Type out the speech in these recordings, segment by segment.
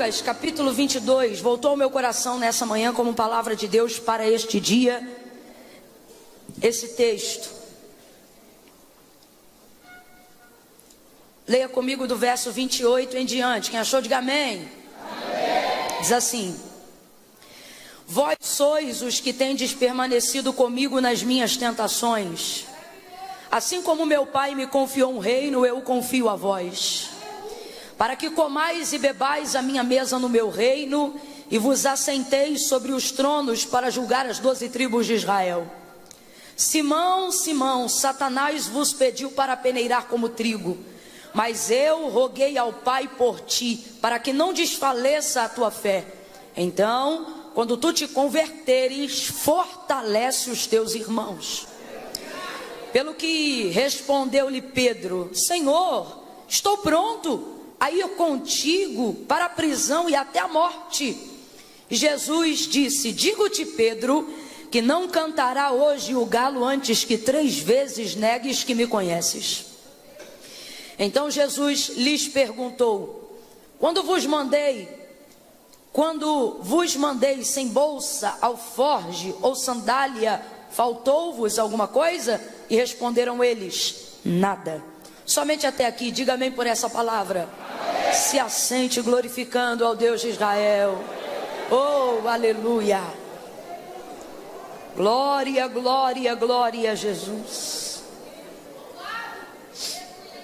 Lucas capítulo 22, voltou ao meu coração nessa manhã como palavra de Deus para este dia, esse texto. Leia comigo do verso 28 em diante. Quem achou, diga amém. Amém. Diz assim: vós sois os que tendes permanecido comigo nas minhas tentações. Assim como meu Pai me confiou um reino, eu confio a vós, para que comais e bebais a minha mesa no meu reino, e vos assenteis sobre os tronos para julgar as 12 tribos de Israel. Simão, Simão, Satanás vos pediu para peneirar como trigo, mas eu roguei ao Pai por ti, para que não desfaleça a tua fé. Então, quando tu te converteres, fortalece os teus irmãos. Pelo que respondeu-lhe Pedro: Senhor, estou pronto a ir contigo para a prisão e até a morte. E Jesus disse: digo-te, Pedro, que não cantará hoje o galo antes que 3 vezes negues que me conheces. Então Jesus lhes perguntou: quando vos mandei sem bolsa, alforge ou sandália, faltou-vos alguma coisa? E responderam eles: nada. Somente até aqui. Diga amém por essa palavra. Amém. Se assente glorificando ao Deus de Israel. Oh, aleluia. Glória, glória, glória a Jesus.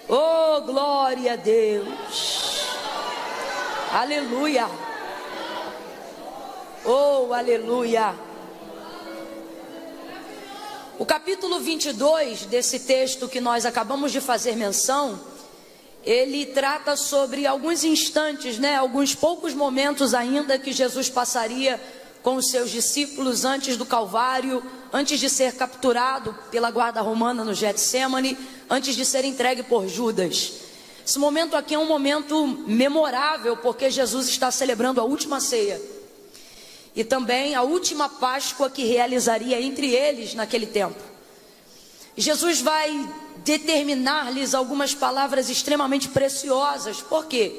Oh, glória a Deus. Aleluia. Oh, aleluia. O capítulo 22 desse texto que nós acabamos de fazer menção, ele trata sobre alguns instantes, alguns poucos momentos ainda que Jesus passaria com os seus discípulos antes do Calvário, antes de ser capturado pela guarda romana no Getsêmani, antes de ser entregue por Judas. Esse momento aqui é um momento memorável, porque Jesus está celebrando a última ceia e também a última Páscoa que realizaria entre eles naquele tempo. Jesus vai determinar-lhes algumas palavras extremamente preciosas. Por quê?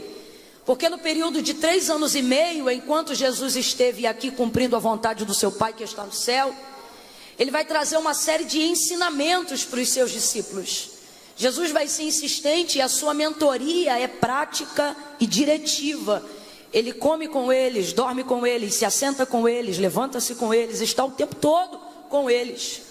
Porque no período de 3 anos e meio, enquanto Jesus esteve aqui cumprindo a vontade do seu Pai que está no céu, ele vai trazer uma série de ensinamentos para os seus discípulos. Jesus vai ser insistente e a sua mentoria é prática e diretiva. Ele come com eles, dorme com eles, se assenta com eles, levanta-se com eles, está o tempo todo com eles.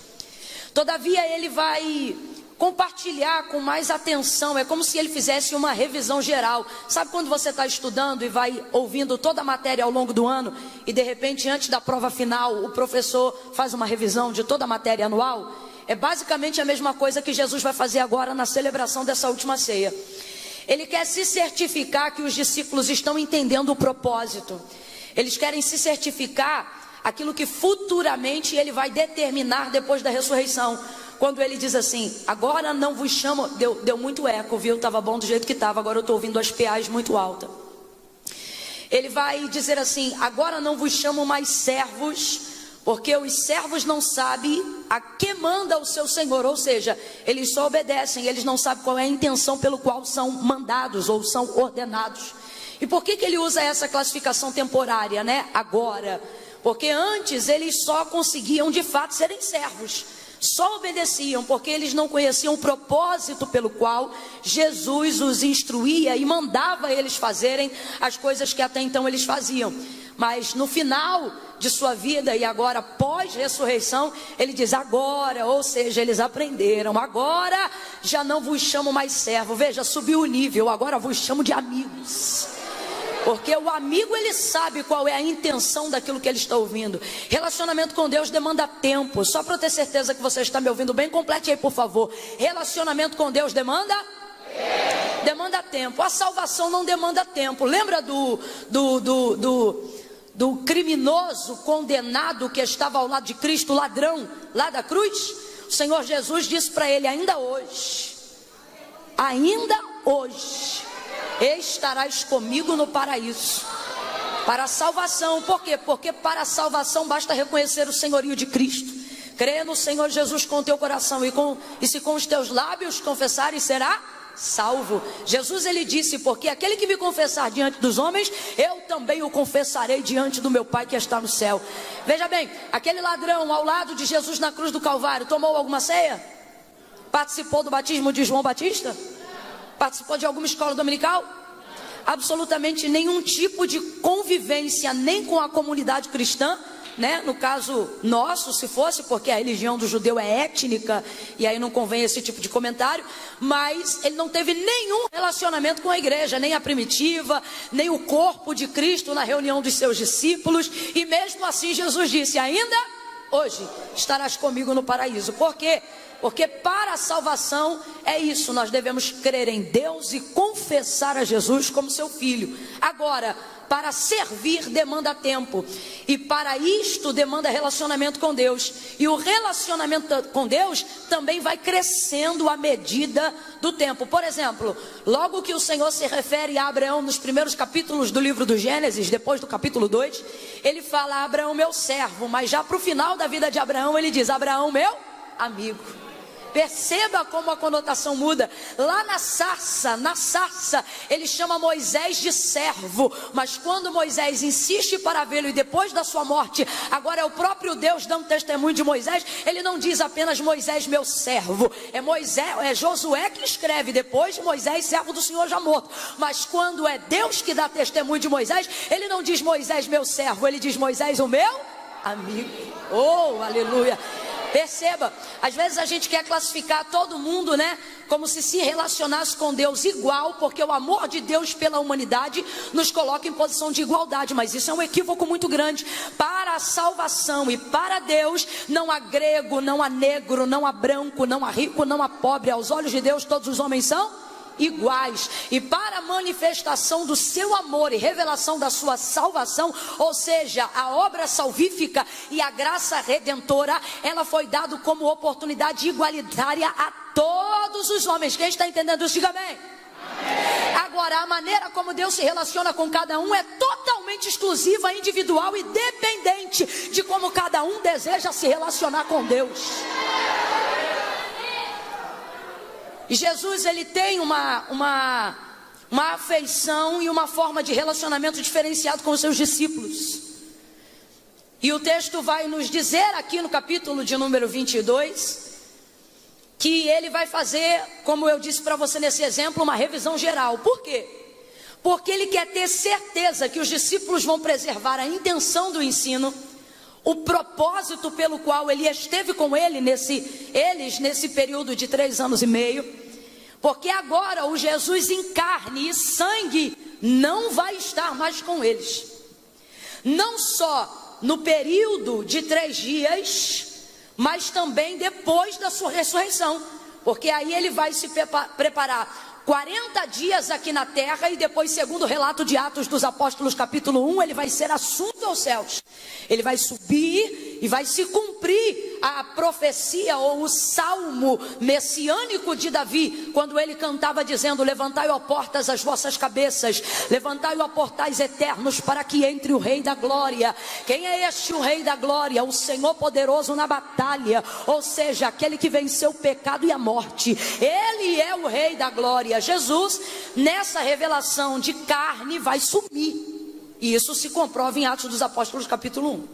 Todavia ele vai compartilhar com mais atenção, é como se ele fizesse uma revisão geral. Sabe quando você está estudando e vai ouvindo toda a matéria ao longo do ano, e de repente antes da prova final o professor faz uma revisão de toda a matéria anual? É basicamente a mesma coisa que Jesus vai fazer agora na celebração dessa última ceia. Ele quer se certificar que os discípulos estão entendendo o propósito. Eles querem se certificar aquilo que futuramente ele vai determinar depois da ressurreição. Quando ele diz assim: agora não vos chamo... Deu muito eco, viu? Estava bom do jeito que estava, agora eu estou ouvindo as PAs muito alta. Ele vai dizer assim: agora não vos chamo mais servos, porque os servos não sabem a que manda o seu Senhor. Ou seja, eles só obedecem, eles não sabem qual é a intenção pelo qual são mandados ou são ordenados. E por que ele usa essa classificação temporária, agora? Porque antes eles só conseguiam de fato serem servos, só obedeciam, porque eles não conheciam o propósito pelo qual Jesus os instruía e mandava eles fazerem as coisas que até então eles faziam. Mas no final de sua vida e agora pós-ressurreição, ele diz agora, ou seja, eles aprenderam, agora já não vos chamo mais servo, veja, subiu o nível, agora vos chamo de amigos. Porque o amigo, ele sabe qual é a intenção daquilo que ele está ouvindo. Relacionamento com Deus demanda tempo. Só para eu ter certeza que você está me ouvindo bem, complete aí por favor. Relacionamento com Deus demanda? Demanda tempo. A salvação não demanda tempo. Lembra do criminoso condenado que estava ao lado de Cristo, o ladrão lá da cruz? O Senhor Jesus disse para ele: ainda hoje estarás comigo no paraíso. Para a salvação. Por quê? Porque para a salvação basta reconhecer o senhorio de Cristo, crer no Senhor Jesus com o teu coração e se com os teus lábios confessares, será salvo. Jesus ele disse, porque aquele que me confessar diante dos homens, eu também o confessarei diante do meu Pai que está no céu. Veja bem, aquele ladrão ao lado de Jesus na cruz do Calvário, tomou alguma ceia? Participou do batismo de João Batista? Participou de alguma escola dominical? Absolutamente nenhum tipo de convivência, nem com a comunidade cristã, né? No caso nosso, se fosse, porque a religião do judeu é étnica, e aí não convém esse tipo de comentário, mas ele não teve nenhum relacionamento com a igreja, nem a primitiva, nem o corpo de Cristo na reunião dos seus discípulos, e mesmo assim Jesus disse, ainda hoje estarás comigo no paraíso. Por quê? Porque para a salvação é isso, nós devemos crer em Deus e confessar a Jesus como seu filho. Agora, para servir demanda tempo, e para isto demanda relacionamento com Deus, e o relacionamento com Deus também vai crescendo à medida do tempo. Por exemplo, logo que o Senhor se refere a Abraão nos primeiros capítulos do livro do Gênesis, depois do capítulo 2, ele fala, Abraão meu servo, mas já para o final da vida de Abraão ele diz, Abraão meu amigo. Perceba como a conotação muda. Lá na sarça, ele chama Moisés de servo. Mas quando Moisés insiste para vê-lo e depois da sua morte, agora é o próprio Deus dando testemunho de Moisés, ele não diz apenas Moisés meu servo. É Josué que escreve depois de Moisés, servo do Senhor já morto. Mas quando é Deus que dá testemunho de Moisés, ele não diz Moisés meu servo, ele diz Moisés o meu amigo. Oh, aleluia. Perceba, às vezes a gente quer classificar todo mundo, né, como se relacionasse com Deus igual, porque o amor de Deus pela humanidade nos coloca em posição de igualdade, mas isso é um equívoco muito grande. Para a salvação e para Deus, não há grego, não há negro, não há branco, não há rico, não há pobre. Aos olhos de Deus todos os homens são iguais, e para a manifestação do seu amor e revelação da sua salvação, ou seja, a obra salvífica e a graça redentora, ela foi dada como oportunidade igualitária a todos os homens. Quem está entendendo isso, diga amém. Agora, a maneira como Deus se relaciona com cada um é totalmente exclusiva, individual e dependente de como cada um deseja se relacionar com Deus. E Jesus, ele tem uma afeição e uma forma de relacionamento diferenciado com os seus discípulos. E o texto vai nos dizer aqui no capítulo de número 22, que ele vai fazer, como eu disse para você nesse exemplo, uma revisão geral. Por quê? Porque ele quer ter certeza que os discípulos vão preservar a intenção do ensino, o propósito pelo qual ele esteve com eles nesse período de 3 anos e meio, porque agora o Jesus em carne e sangue não vai estar mais com eles, não só no período de 3 dias, mas também depois da sua ressurreição, porque aí ele vai se preparar 40 dias aqui na terra, e depois, segundo o relato de Atos dos Apóstolos capítulo 1, ele vai ser assunto aos céus. Ele vai subir e vai se cumprir a profecia ou o salmo messiânico de Davi, quando ele cantava dizendo, levantai, ó portas, as vossas cabeças, levantai, ó portais eternos, para que entre o Rei da Glória. Quem é este o Rei da Glória? O Senhor poderoso na batalha, ou seja, aquele que venceu o pecado e a morte. Ele é o Rei da Glória. Jesus, nessa revelação de carne, vai sumir, e isso se comprova em Atos dos Apóstolos capítulo 1.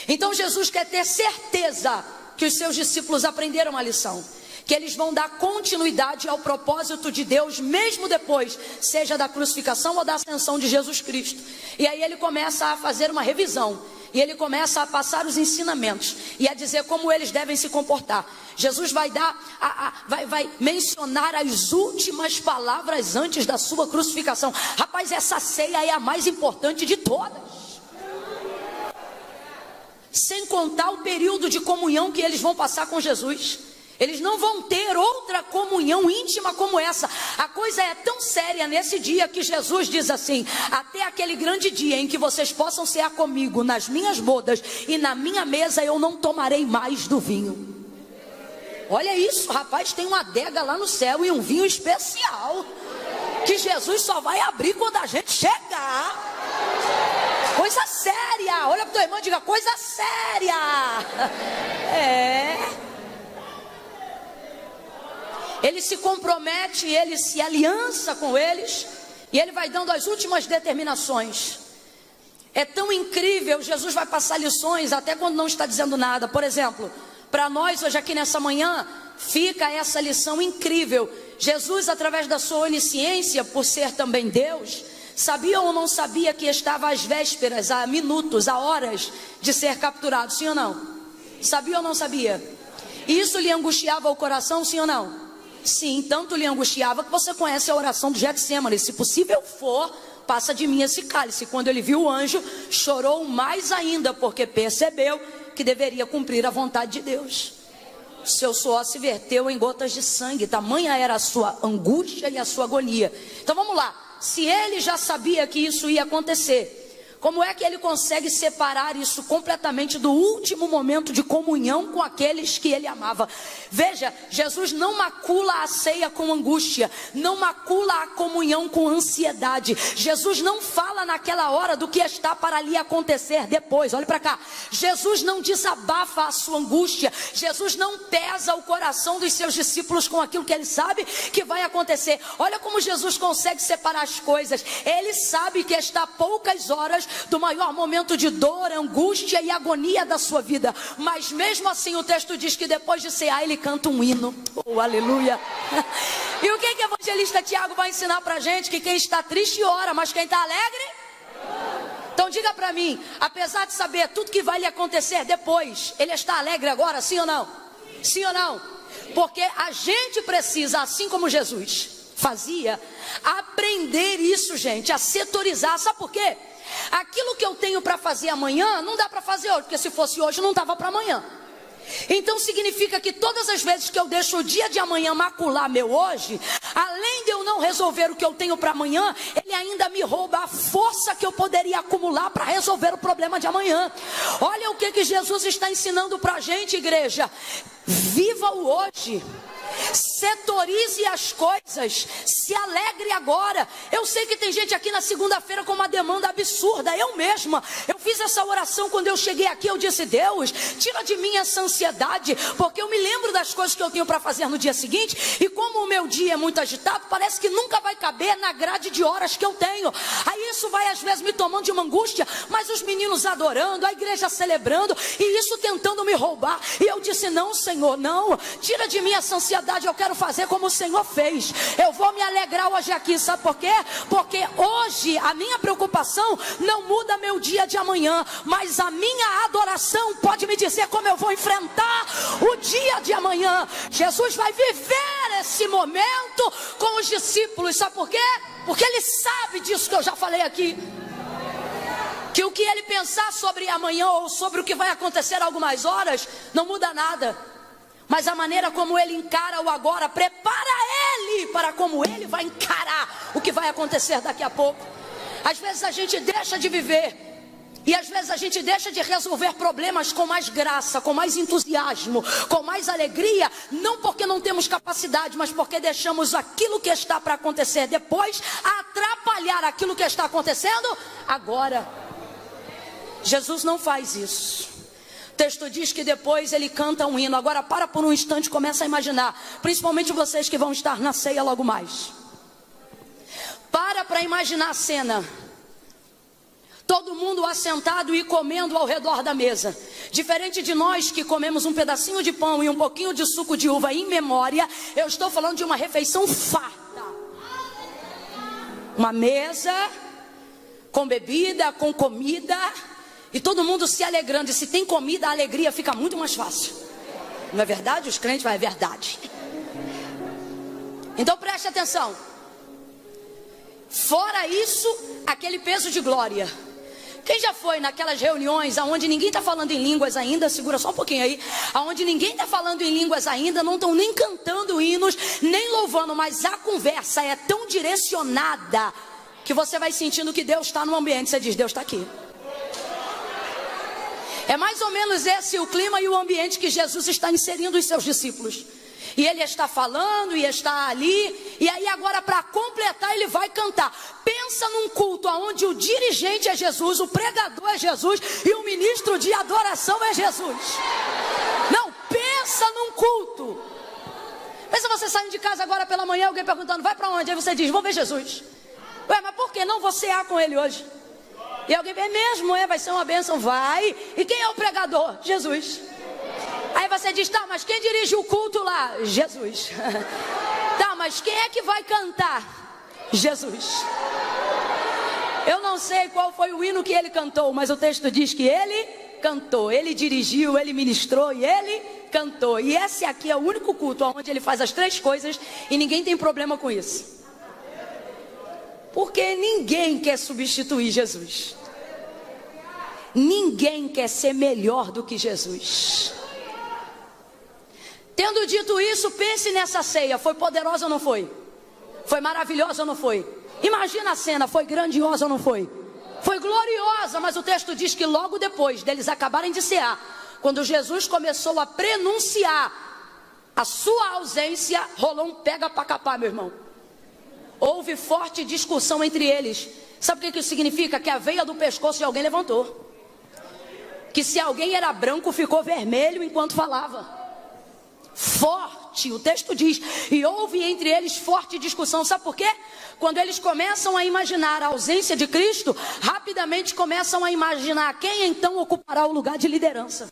Então Jesus quer ter certeza que os seus discípulos aprenderam a lição, que eles vão dar continuidade ao propósito de Deus, mesmo depois, seja da crucificação ou da ascensão de Jesus Cristo. E aí ele começa a fazer uma revisão, e ele começa a passar os ensinamentos, e a dizer como eles devem se comportar. Jesus vai vai mencionar as últimas palavras antes da sua crucificação. Rapaz, essa ceia é a mais importante de todas, sem contar o período de comunhão que eles vão passar com Jesus. Eles não vão ter outra comunhão íntima como essa. A coisa é tão séria nesse dia que Jesus diz assim: até aquele grande dia em que vocês possam cear comigo nas minhas bodas e na minha mesa, eu não tomarei mais do vinho. Olha isso, rapaz, tem uma adega lá no céu e um vinho especial que Jesus só vai abrir quando a gente chegar. Coisa séria. Olha para tua irmã e diga, coisa séria. ele se compromete, ele se aliança com eles, e ele vai dando as últimas determinações. É tão incrível, Jesus vai passar lições até quando não está dizendo nada. Por exemplo, para nós hoje aqui nessa manhã, fica essa lição incrível. Jesus, através da sua onisciência, por ser também Deus, sabia ou não sabia que estava às vésperas, a minutos, a horas de ser capturado, sim ou não? Sabia ou não sabia? E isso lhe angustiava o coração, sim ou não? Sim, tanto lhe angustiava que você conhece a oração do Getsêmani: se possível for, passa de mim esse cálice. Quando ele viu o anjo, chorou mais ainda, porque percebeu que deveria cumprir a vontade de Deus. Seu suor se verteu em gotas de sangue, tamanha era a sua angústia e a sua agonia. Então vamos lá, se ele já sabia que isso ia acontecer, como é que ele consegue separar isso completamente do último momento de comunhão com aqueles que ele amava? Veja, Jesus não macula a ceia com angústia, não macula a comunhão com ansiedade. Jesus não fala naquela hora do que está para ali acontecer depois. Olhe para cá, Jesus não desabafa a sua angústia, Jesus não pesa o coração dos seus discípulos com aquilo que ele sabe que vai acontecer. Olha como Jesus consegue separar as coisas. Ele sabe que está a poucas horas do maior momento de dor, angústia e agonia da sua vida, mas mesmo assim o texto diz que depois de cear ele canta um hino. Oh, aleluia. E o que o evangelista Tiago vai ensinar pra gente? Que quem está triste ora, mas quem está alegre? Então diga pra mim, apesar de saber tudo que vai lhe acontecer depois, ele está alegre agora, sim ou não? Sim ou não? Porque a gente precisa, assim como Jesus fazia, aprender isso, gente, a setorizar. Sabe por quê? Aquilo que eu tenho para fazer amanhã, não dá para fazer hoje, porque se fosse hoje não dava para amanhã. Então significa que todas as vezes que eu deixo o dia de amanhã macular meu hoje, além de eu não resolver o que eu tenho para amanhã, ele ainda me rouba a força que eu poderia acumular para resolver o problema de amanhã. Olha o que Jesus está ensinando para a gente, igreja: viva o hoje, setorize as coisas, se alegre agora. Eu sei que tem gente aqui na segunda-feira com uma demanda absurda. Eu mesma, eu fiz essa oração quando eu cheguei aqui. Eu disse: Deus, tira de mim essa ansiedade, porque eu me lembro das coisas que eu tenho para fazer no dia seguinte, e como o meu dia é muito agitado, parece que nunca vai caber na grade de horas que eu tenho. Aí isso vai às vezes me tomando de uma angústia, mas os meninos adorando, a igreja celebrando, e isso tentando me roubar. E eu disse: não, Senhor, não, tira de mim essa ansiedade. Eu quero fazer como o Senhor fez. Eu vou me alegrar hoje aqui. Sabe por quê? Porque hoje a minha preocupação não muda meu dia de amanhã, mas a minha adoração pode me dizer como eu vou enfrentar o dia de amanhã. Jesus vai viver esse momento com os discípulos. Sabe por quê? Porque ele sabe disso que eu já falei aqui, que o que ele pensar sobre amanhã ou sobre o que vai acontecer algumas horas não muda nada, mas a maneira como ele encara o agora prepara ele para como ele vai encarar o que vai acontecer daqui a pouco. Às vezes a gente deixa de viver, e às vezes a gente deixa de resolver problemas com mais graça, com mais entusiasmo, com mais alegria, não porque não temos capacidade, mas porque deixamos aquilo que está para acontecer depois atrapalhar aquilo que está acontecendo agora. Jesus não faz isso. O texto diz que depois ele canta um hino. Agora para por um instante, começa a imaginar, principalmente vocês que vão estar na ceia logo mais. Para imaginar a cena. Todo mundo assentado e comendo ao redor da mesa. Diferente de nós que comemos um pedacinho de pão e um pouquinho de suco de uva em memória, eu estou falando de uma refeição farta. Uma mesa com bebida, com comida, e todo mundo se alegrando. E se tem comida, a alegria fica muito mais fácil. Não é verdade? Os crentes falam: é verdade. Então preste atenção. Fora isso, aquele peso de glória. Quem já foi naquelas reuniões onde ninguém está falando em línguas ainda? Segura só um pouquinho aí. Onde ninguém está falando em línguas ainda, não estão nem cantando hinos, nem louvando, mas a conversa é tão direcionada que você vai sentindo que Deus está no ambiente. Você diz: Deus está aqui. É mais ou menos esse o clima e o ambiente que Jesus está inserindo os seus discípulos. E ele está falando e está ali. E aí agora, para completar, ele vai cantar. Pensa num culto onde o dirigente é Jesus, o pregador é Jesus e o ministro de adoração é Jesus. Não, pensa num culto. Pensa você saindo de casa agora pela manhã, alguém perguntando, vai para onde? Aí você diz, vou ver Jesus. Ué, mas por que não vou cear com ele hoje? E alguém, é mesmo, vai ser uma bênção, vai. E quem é o pregador? Jesus. Aí você diz, tá, mas quem dirige o culto lá? Jesus. Tá, mas quem é que vai cantar? Jesus. Eu não sei qual foi o hino que ele cantou, mas o texto diz que ele cantou, ele dirigiu, ele ministrou e ele cantou. E esse aqui é o único culto onde ele faz as três coisas e ninguém tem problema com isso. Porque ninguém quer substituir Jesus. Ninguém quer ser melhor do que Jesus. Tendo dito isso, pense nessa ceia. Foi poderosa ou não foi? Foi maravilhosa ou não foi? Imagina a cena, foi grandiosa ou não foi? Foi gloriosa, mas o texto diz que logo depois deles acabarem de cear, quando Jesus começou a prenunciar a sua ausência, rolou um pega pra capar, meu irmão. Houve forte discussão entre eles. Sabe o que isso significa? Que a veia do pescoço de alguém levantou. Que se alguém era branco, ficou vermelho enquanto falava. Forte, o texto diz. E houve entre eles forte discussão. Sabe por quê? Quando eles começam a imaginar a ausência de Cristo, rapidamente começam a imaginar quem então ocupará o lugar de liderança.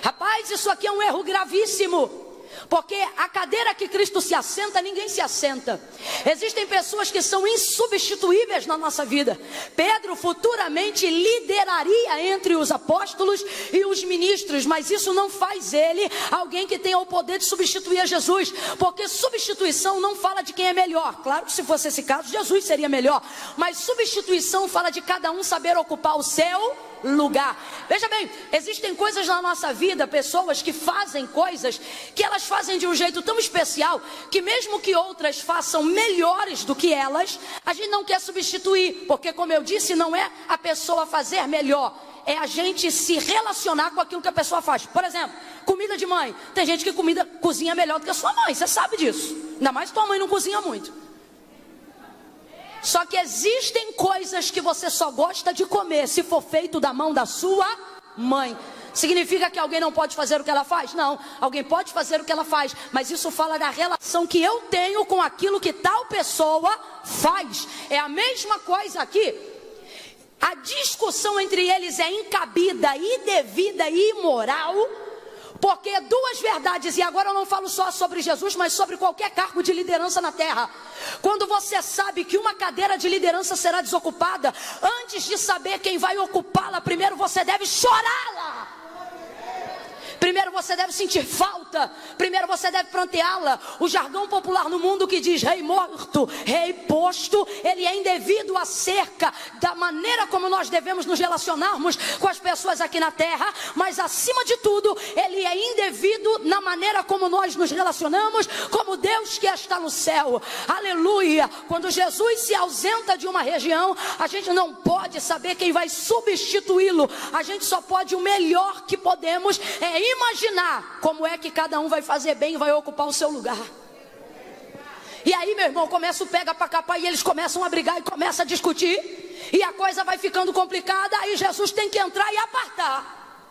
Rapaz, isso aqui é um erro gravíssimo. Porque a cadeira que Cristo se assenta, ninguém se assenta. Existem pessoas que são insubstituíveis na nossa vida. Pedro futuramente lideraria entre os apóstolos e os ministros, mas isso não faz ele alguém que tenha o poder de substituir a Jesus. Porque substituição não fala de quem é melhor. Claro que se fosse esse caso, Jesus seria melhor. Mas substituição fala de cada um saber ocupar o seu lugar. Veja bem, existem coisas na nossa vida, pessoas que fazem coisas que elas fazem de um jeito tão especial que mesmo que outras façam melhores do que elas, a gente não quer substituir, porque como eu disse, não é a pessoa fazer melhor, é a gente se relacionar com aquilo que a pessoa faz. Por exemplo, comida de mãe. Tem gente que cozinha melhor do que a sua mãe, você sabe disso. Ainda mais que tua mãe não cozinha muito. Só que existem coisas que você só gosta de comer se for feito da mão da sua mãe. Significa que alguém não pode fazer o que ela faz? Não, alguém pode fazer o que ela faz, mas isso fala da relação que eu tenho com aquilo que tal pessoa faz. É a mesma coisa aqui. A discussão entre eles é incabida, indevida e imoral, porque duas verdades, e agora eu não falo só sobre Jesus, mas sobre qualquer cargo de liderança na terra. Quando você sabe que uma cadeira de liderança será desocupada, antes de saber quem vai ocupá-la, primeiro você deve chorá-la. Primeiro você deve sentir falta. Primeiro você deve pranteá-la. O jargão popular no mundo que diz rei morto, rei posto, ele é indevido acerca da maneira como nós devemos nos relacionarmos com as pessoas aqui na terra. Mas acima de tudo, ele é indevido na maneira como nós nos relacionamos como Deus que está no céu. Aleluia. Quando Jesus se ausenta de uma região, a gente não pode saber quem vai substituí-lo. A gente só pode, o melhor que podemos é imaginar como é que cada um vai fazer bem e vai ocupar o seu lugar. E aí, meu irmão, começa o pega pra capar e eles começam a brigar e começam a discutir. E a coisa vai ficando complicada. Aí Jesus tem que entrar e apertar.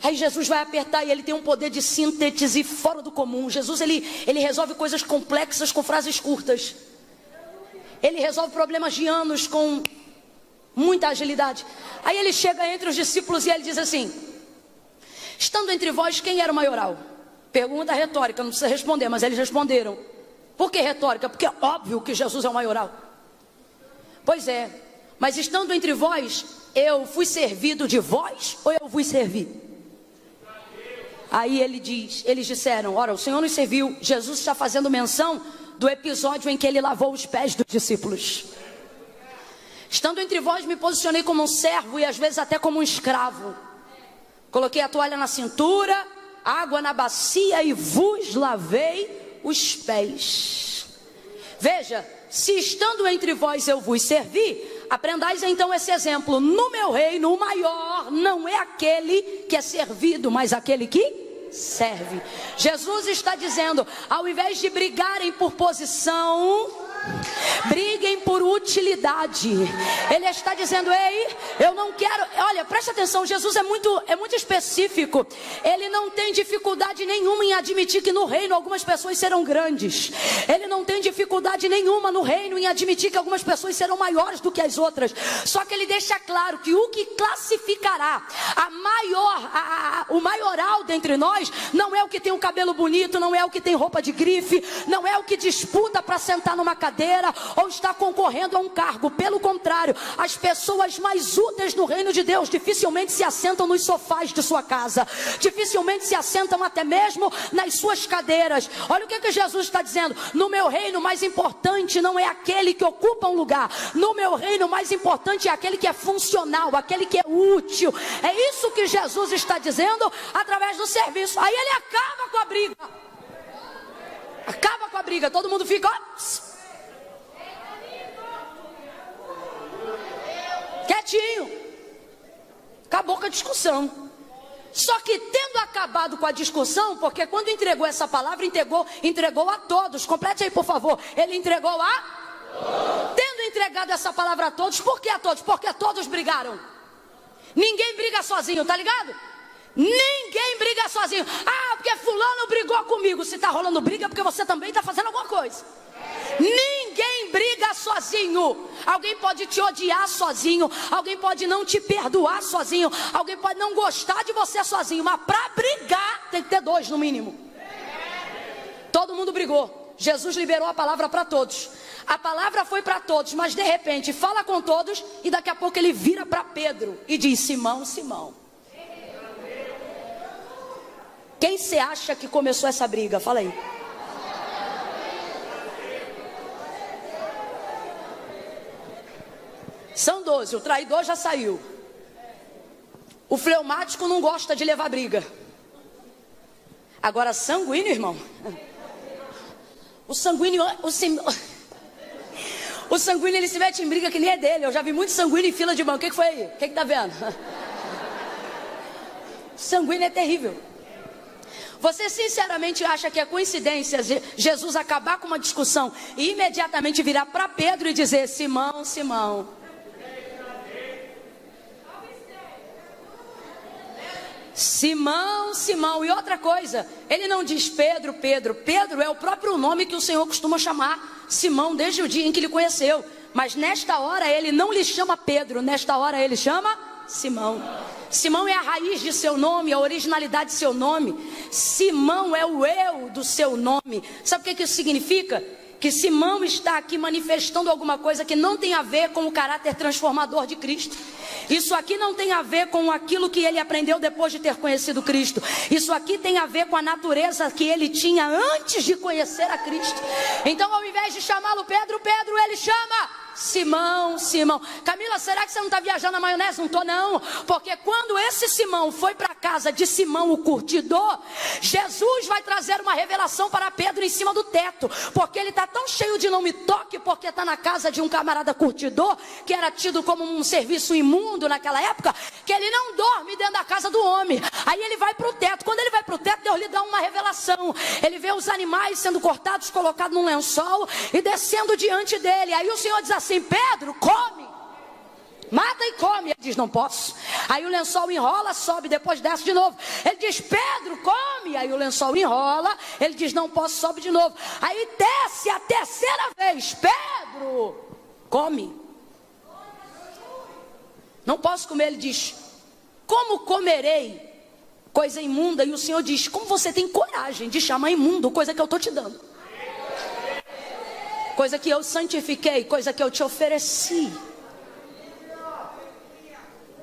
Aí Jesus vai apertar e ele tem um poder de síntese fora do comum. Jesus, ele resolve coisas complexas com frases curtas. Ele resolve problemas de anos com muita agilidade. Aí ele chega entre os discípulos e ele diz assim: estando entre vós, quem era o maioral? Pergunta retórica, não precisa responder, mas eles responderam. Por que retórica? Porque é óbvio que Jesus é o maioral. Pois é, mas estando entre vós, eu fui servido de vós ou eu vos servi? Aí eles disseram, ora, o Senhor nos serviu. Jesus está fazendo menção do episódio em que ele lavou os pés dos discípulos. Estando entre vós, me posicionei como um servo e às vezes até como um escravo. Coloquei a toalha na cintura, água na bacia e vos lavei os pés. Veja, se estando entre vós eu vos servi, aprendais então esse exemplo. No meu reino, o maior não é aquele que é servido, mas aquele que serve. Jesus está dizendo, ao invés de brigarem por posição, Briguem por utilidade. Ele está dizendo: ei, eu não quero. Olha, preste atenção, Jesus é muito específico. Ele não tem dificuldade nenhuma em admitir que no reino algumas pessoas serão grandes. Ele não tem dificuldade nenhuma no reino em admitir que algumas pessoas serão maiores do que as outras. Só que ele deixa claro que o que classificará o maioral dentre nós não é o que tem um cabelo bonito, não é o que tem roupa de grife, não é o que disputa para sentar numa cadeira ou está concorrendo a um cargo. Pelo contrário, as pessoas mais úteis no reino de Deus dificilmente se assentam nos sofás de sua casa, dificilmente se assentam até mesmo nas suas cadeiras. Olha o que Jesus está dizendo: no meu reino, mais importante não é aquele que ocupa um lugar. No meu reino, mais importante é aquele que é funcional, aquele que é útil. É isso que Jesus está dizendo através do serviço. Aí ele acaba com a briga. Acaba com a briga. Todo mundo fica quietinho. Acabou com a discussão. Só que tendo acabado com a discussão, porque quando entregou essa palavra, entregou a todos. Complete aí, por favor. Ele entregou a todos. Tendo entregado essa palavra a todos, por que a todos? Porque todos brigaram. Ninguém briga sozinho, tá ligado? Ninguém briga sozinho. Ah, porque fulano brigou comigo. Se tá rolando briga é porque você também tá fazendo alguma coisa. Ninguém briga sozinho. Alguém pode te odiar sozinho, alguém pode não te perdoar sozinho, alguém pode não gostar de você sozinho, mas para brigar tem que ter dois no mínimo. Todo mundo brigou. Jesus liberou a palavra para todos. A palavra foi para todos, mas de repente fala com todos e daqui a pouco ele vira para Pedro e diz: Simão, Simão, quem você acha que começou essa briga? Fala aí. São 12, o traidor já saiu. O fleumático não gosta de levar briga. Agora sanguíneo, irmão. O sanguíneo ele se mete em briga que nem é dele. Eu já vi muito sanguíneo em fila de banco. O que foi aí? O que tá vendo? Sanguíneo é terrível. Você sinceramente acha que é coincidência Jesus acabar com uma discussão e imediatamente virar para Pedro e dizer: Simão, Simão, Simão, Simão? E outra coisa, ele não diz Pedro, Pedro. Pedro é o próprio nome que o Senhor costuma chamar Simão desde o dia em que lhe conheceu. Mas nesta hora ele não lhe chama Pedro, nesta hora ele chama Simão. Simão é a raiz de seu nome, a originalidade de seu nome. Simão é o eu do seu nome. Sabe o que isso significa? Que Simão está aqui manifestando alguma coisa que não tem a ver com o caráter transformador de Cristo. Isso aqui não tem a ver com aquilo que ele aprendeu depois de ter conhecido Cristo. Isso aqui tem a ver com a natureza que ele tinha antes de conhecer a Cristo. Então, ao invés de chamá-lo Pedro, Pedro, ele chama Simão, Simão. Camila, será que você não está viajando na maionese? Não estou não. Porque quando esse Simão foi para a casa de Simão o curtidor, Jesus vai trazer uma revelação para Pedro em cima do teto. Porque ele está tão cheio de não me toque, porque está na casa de um camarada curtidor, que era tido como um serviço imundo naquela época, que ele não dorme dentro da casa do homem. Aí ele vai para o teto. Quando ele vai para o teto, Deus lhe dá uma revelação. Ele vê os animais sendo cortados, colocados num lençol e descendo diante dele. Aí o Senhor diz assim: Pedro, come, mata e come. Ele diz: não posso. Aí o lençol enrola, sobe, depois desce de novo. Ele diz: Pedro, come. Aí o lençol enrola, ele diz: não posso, sobe de novo. Aí desce a terceira vez: Pedro, come. Não posso comer. Ele diz: como comerei coisa imunda? E o Senhor diz: como você tem coragem de chamar imundo coisa que eu estou te dando? Coisa que eu santifiquei, coisa que eu te ofereci.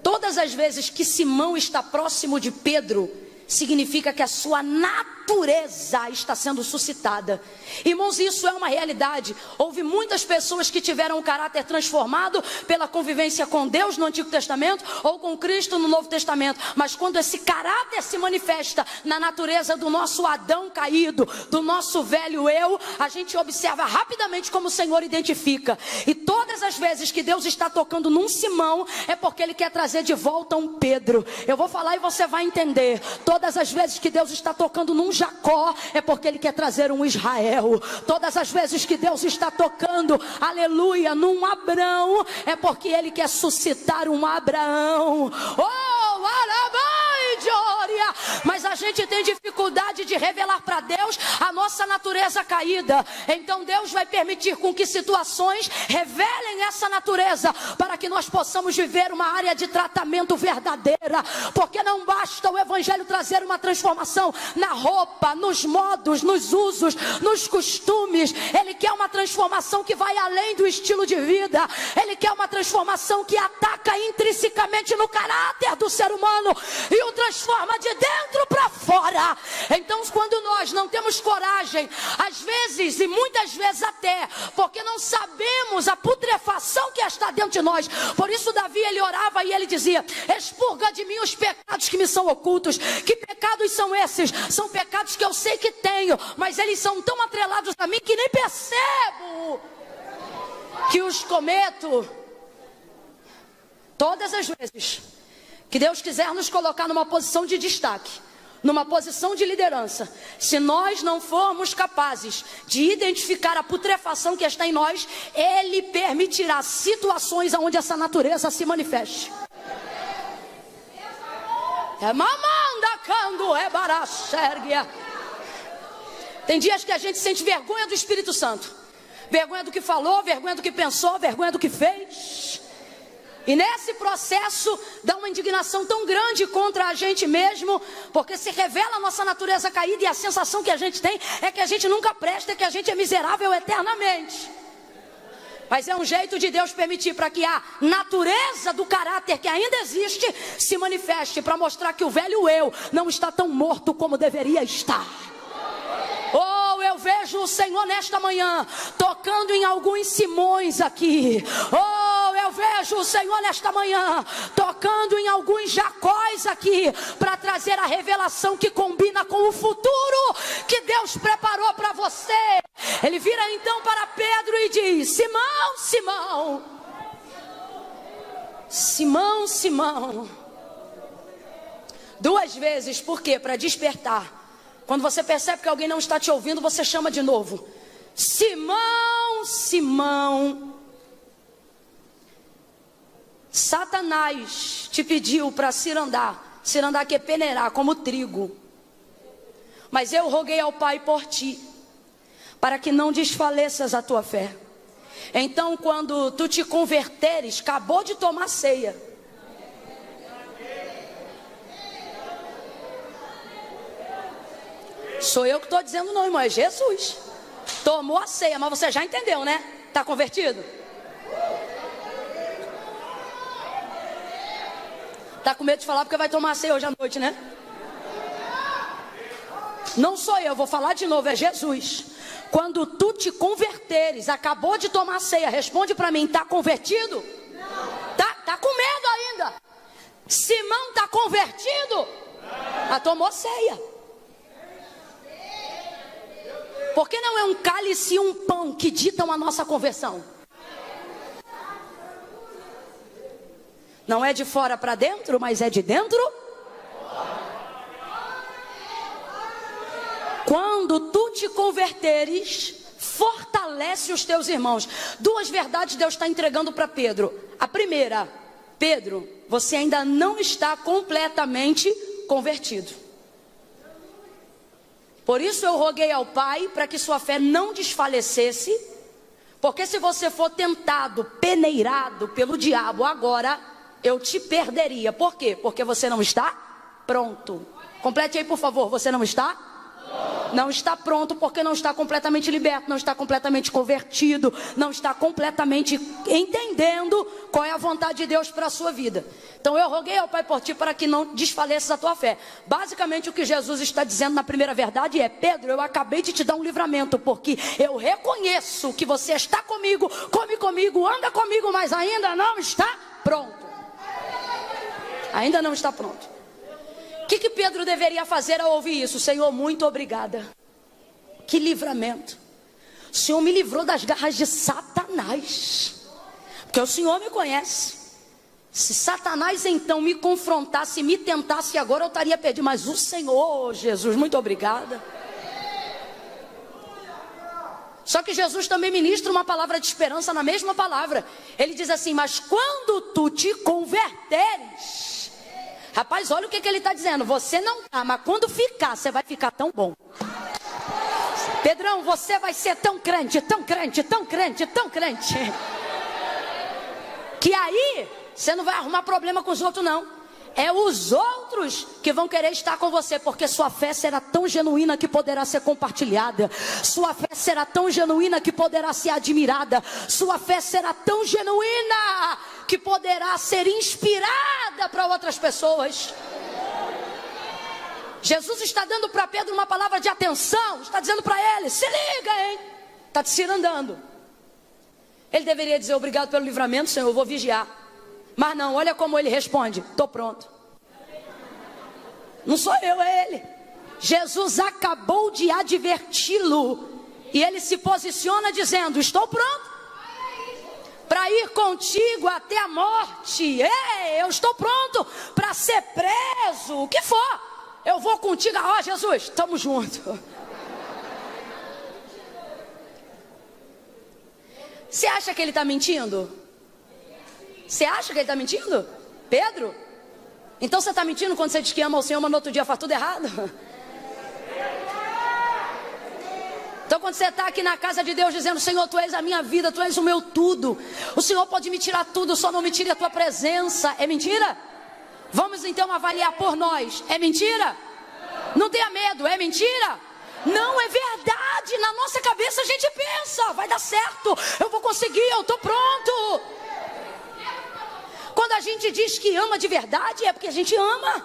Todas as vezes que Simão está próximo de Pedro, significa que a sua natureza está sendo suscitada. Irmãos, isso é uma realidade. Houve muitas pessoas que tiveram o caráter transformado pela convivência com Deus no Antigo Testamento ou com Cristo no Novo Testamento. Mas quando esse caráter se manifesta na natureza do nosso Adão caído, do nosso velho eu, a gente observa rapidamente como o Senhor identifica. E todas as vezes que Deus está tocando num Simão, é porque Ele quer trazer de volta um Pedro. Eu vou falar e você vai entender. Todas as vezes que Deus está tocando num Jacó, é porque Ele quer trazer um Israel. Todas as vezes que Deus está tocando, aleluia, num Abrão, é porque Ele quer suscitar um Abraão. Oh, Arabai, Glória! Mas a gente tem dificuldade de revelar para Deus a nossa natureza caída. Então Deus vai permitir com que situações revelem essa natureza, para que nós possamos viver uma área de tratamento verdadeira. Porque não basta o Evangelho trazer uma transformação na roupa, nos modos, nos usos, nos costumes. Ele quer uma transformação que vai além do estilo de vida. Ele quer uma transformação que ataca intrinsecamente no caráter do ser humano e o transforma de dentro para fora. Então, quando nós não temos coragem, às vezes e muitas vezes até, porque não sabemos a putrefação que está dentro de nós. Por isso Davi, ele orava e ele dizia: expurga de mim os pecados que me são ocultos. Que pecados são esses? São pecados que eu sei que tenho, mas eles são tão atrelados a mim que nem percebo que os cometo. Todas as vezes que Deus quiser nos colocar numa posição de destaque, numa posição de liderança, se nós não formos capazes de identificar a putrefação que está em nós, Ele permitirá situações onde essa natureza se manifeste. Tem dias que a gente sente vergonha do Espírito Santo, vergonha do que falou, vergonha do que pensou, vergonha do que fez. E nesse processo dá uma indignação tão grande contra a gente mesmo, porque se revela a nossa natureza caída e a sensação que a gente tem é que a gente nunca presta, que a gente é miserável eternamente. Mas é um jeito de Deus permitir para que a natureza do caráter que ainda existe se manifeste, para mostrar que o velho eu não está tão morto como deveria estar. Oh, eu vejo o Senhor nesta manhã tocando em alguns Simões aqui. Oh, eu vejo o Senhor nesta manhã tocando em alguns Jacóis aqui, para trazer a revelação que combina com o futuro que Deus preparou para você. Ele vira então para Pedro e diz: Simão, Simão, Simão, Simão. Duas vezes, por quê? Para despertar. Quando você percebe que alguém não está te ouvindo, você chama de novo: Simão, Simão, Satanás te pediu para cirandar. Cirandar que é peneirar, como trigo. Mas eu roguei ao Pai por ti, para que não desfaleças a tua fé. Então, quando tu te converteres, acabou de tomar ceia. Sou eu que estou dizendo não, irmão, é Jesus. Tomou a ceia, mas você já entendeu, né? Está convertido? Está com medo de falar porque vai tomar a ceia hoje à noite, né? Não sou eu, vou falar de novo, é Jesus. Quando tu te converteres, acabou de tomar a ceia, responde para mim, está convertido? Não. Tá com medo ainda? Simão está convertido? Ah, tomou ceia. Porque não é um cálice e um pão que ditam a nossa conversão. Não é de fora para dentro, mas é de dentro. Quando tu te converteres, fortalece os teus irmãos. Duas verdades Deus está entregando para Pedro. A primeira: Pedro, você ainda não está completamente convertido. Por isso eu roguei ao Pai para que sua fé não desfalecesse, porque se você for tentado, peneirado pelo diabo agora, eu te perderia. Por quê? Porque você não está pronto. Complete aí, por favor. Você não está? Não está pronto porque não está completamente liberto, não está completamente convertido, não está completamente entendendo qual é a vontade de Deus para a sua vida. Então eu roguei ao Pai por ti para que não desfaleças a tua fé. Basicamente o que Jesus está dizendo na primeira verdade é: Pedro, eu acabei de te dar um livramento, porque eu reconheço que você está comigo, come comigo, anda comigo, mas ainda não está pronto. Ainda não está pronto. O que Pedro deveria fazer ao ouvir isso? Senhor, muito obrigada. Que livramento. O Senhor me livrou das garras de Satanás. Porque o Senhor me conhece. Se Satanás então me confrontasse, me tentasse agora, eu estaria perdido. Mas o Senhor, Jesus, muito obrigada. Só que Jesus também ministra uma palavra de esperança na mesma palavra. Ele diz assim: mas quando tu te converteres... Rapaz, olha o que ele está dizendo. Você não está, mas quando ficar, você vai ficar tão bom. Pedrão, você vai ser tão crente, tão crente, tão crente, tão crente, que aí você não vai arrumar problema com os outros, não. É os outros que vão querer estar com você, porque sua fé será tão genuína que poderá ser compartilhada. Sua fé será tão genuína que poderá ser admirada. Sua fé será tão genuína que poderá ser inspirada para outras pessoas. Jesus está dando para Pedro uma palavra de atenção. Está dizendo para ele: se liga, hein? Está te cirandando. Ele deveria dizer: obrigado pelo livramento, Senhor, eu vou vigiar. Mas não, olha como ele responde: estou pronto. Não sou eu, é ele. Jesus acabou de adverti-lo e ele se posiciona dizendo: estou pronto para ir contigo até a morte. Ei, eu estou pronto para ser preso, o que for, eu vou contigo. Ó, Jesus, estamos juntos. Você acha que ele está mentindo? Você acha que ele está mentindo? Pedro? Então você está mentindo quando você diz que ama o Senhor, mas no outro dia faz tudo errado? Então quando você está aqui na casa de Deus dizendo: Senhor, Tu és a minha vida, Tu és o meu tudo, o Senhor pode me tirar tudo, só não me tire a Tua presença. É mentira? Vamos então avaliar por nós. É mentira? Não tenha medo, é mentira? Não, é verdade. Na nossa cabeça a gente pensa: vai dar certo, eu vou conseguir, eu estou pronto. Quando a gente diz que ama de verdade, é porque a gente ama.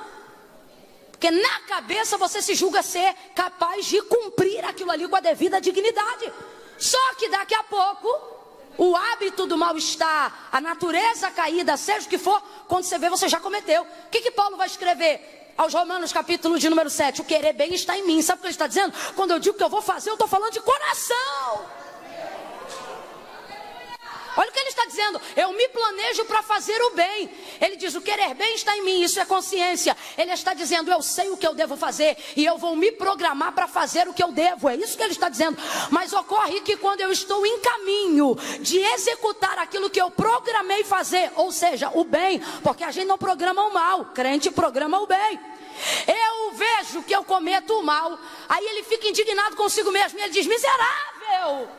Porque na cabeça você se julga ser capaz de cumprir aquilo ali com a devida dignidade. Só que daqui a pouco, o hábito do mal-estar, a natureza caída, seja o que for, quando você vê, você já cometeu. O que Paulo vai escrever aos Romanos, capítulo de número 7? O querer bem está em mim. Sabe o que ele está dizendo? Quando eu digo que eu vou fazer, eu estou falando de coração. Olha o que ele está dizendo: eu me planejo para fazer o bem. Ele diz: o querer bem está em mim, isso é consciência. Ele está dizendo: eu sei o que eu devo fazer e eu vou me programar para fazer o que eu devo. É isso que ele está dizendo. Mas ocorre que quando eu estou em caminho de executar aquilo que eu programei fazer, ou seja, o bem, porque a gente não programa o mal, crente programa o bem. Eu vejo que eu cometo o mal, aí ele fica indignado consigo mesmo e ele diz: miserável!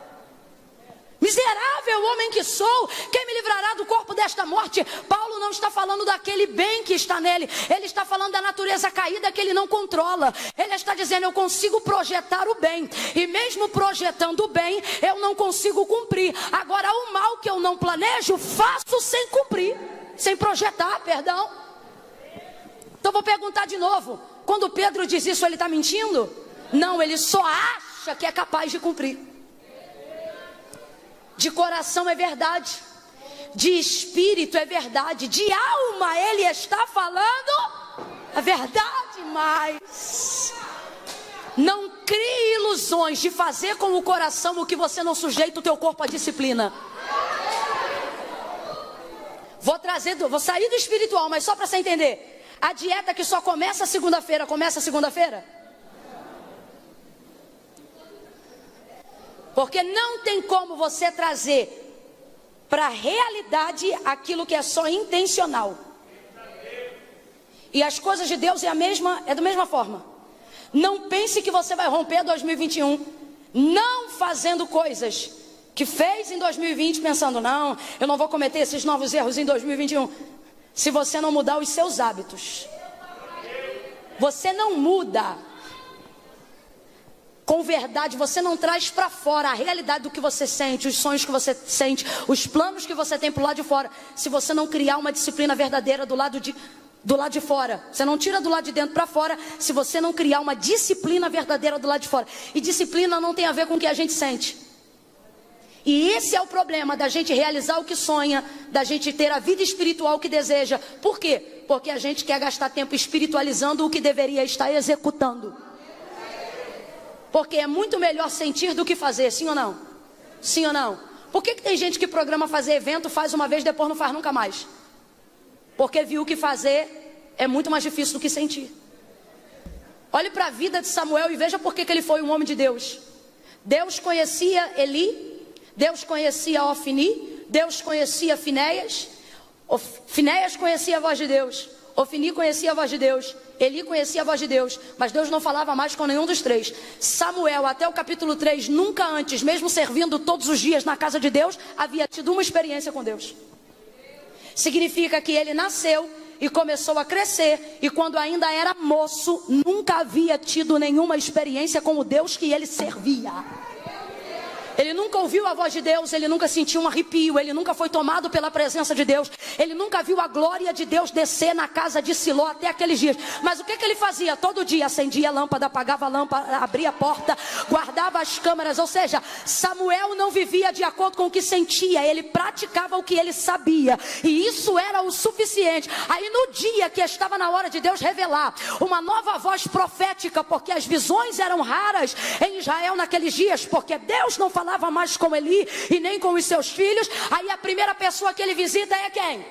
Miserável homem que sou, quem me livrará do corpo desta morte? Paulo não está falando daquele bem que está nele, ele está falando da natureza caída que ele não controla. Ele está dizendo: eu consigo projetar o bem, e mesmo projetando o bem, eu não consigo cumprir. Agora, o mal que eu não planejo, faço sem cumprir, sem projetar, perdão. Então vou perguntar de novo: quando Pedro diz isso, ele está mentindo? Não, ele só acha que é capaz de cumprir. De coração é verdade, de espírito é verdade, de alma ele está falando a verdade, mas não crie ilusões de fazer com o coração o que você não sujeita o teu corpo à disciplina. Vou sair do espiritual, mas só para você entender: a dieta que só começa segunda-feira, começa segunda-feira? Porque não tem como você trazer para a realidade aquilo que é só intencional. E as coisas de Deus é da mesma forma. Não pense que você vai romper 2021 não fazendo coisas que fez em 2020, pensando: não, eu não vou cometer esses novos erros em 2021. Se você não mudar os seus hábitos, você não muda. Com verdade, você não traz para fora a realidade do que você sente, os sonhos que você sente, os planos que você tem para o lado de fora. Se você não criar uma disciplina verdadeira do lado de fora, você não tira do lado de dentro para fora, se você não criar uma disciplina verdadeira do lado de fora. E disciplina não tem a ver com o que a gente sente. E esse é o problema da gente realizar o que sonha, da gente ter a vida espiritual que deseja. Por quê? Porque a gente quer gastar tempo espiritualizando o que deveria estar executando. Porque é muito melhor sentir do que fazer, sim ou não? Sim ou não? Por que tem gente que programa fazer evento, faz uma vez, depois não faz nunca mais? Porque viu que fazer é muito mais difícil do que sentir. Olhe para a vida de Samuel e veja por que ele foi um homem de Deus. Deus conhecia Eli, Deus conhecia Ofni, Deus conhecia Finéias. Finéias conhecia a voz de Deus, Ofni conhecia a voz de Deus, Eli conhecia a voz de Deus, mas Deus não falava mais com nenhum dos três. Samuel, até o capítulo 3, nunca antes, mesmo servindo todos os dias na casa de Deus, havia tido uma experiência com Deus. Significa que ele nasceu e começou a crescer, e quando ainda era moço, nunca havia tido nenhuma experiência com o Deus que ele servia. Ele nunca ouviu a voz de Deus, ele nunca sentiu um arrepio, ele nunca foi tomado pela presença de Deus, ele nunca viu a glória de Deus descer na casa de Siló até aqueles dias. Mas o que ele fazia? Todo dia acendia a lâmpada, apagava a lâmpada, abria a porta, guardava as câmeras. Ou seja, Samuel não vivia de acordo com o que sentia, ele praticava o que ele sabia, e isso era o suficiente. Aí no dia que estava na hora de Deus revelar uma nova voz profética, porque as visões eram raras em Israel naqueles dias, porque Deus não falava mais com Eli e nem com os seus filhos. Aí a primeira pessoa que ele visita é quem?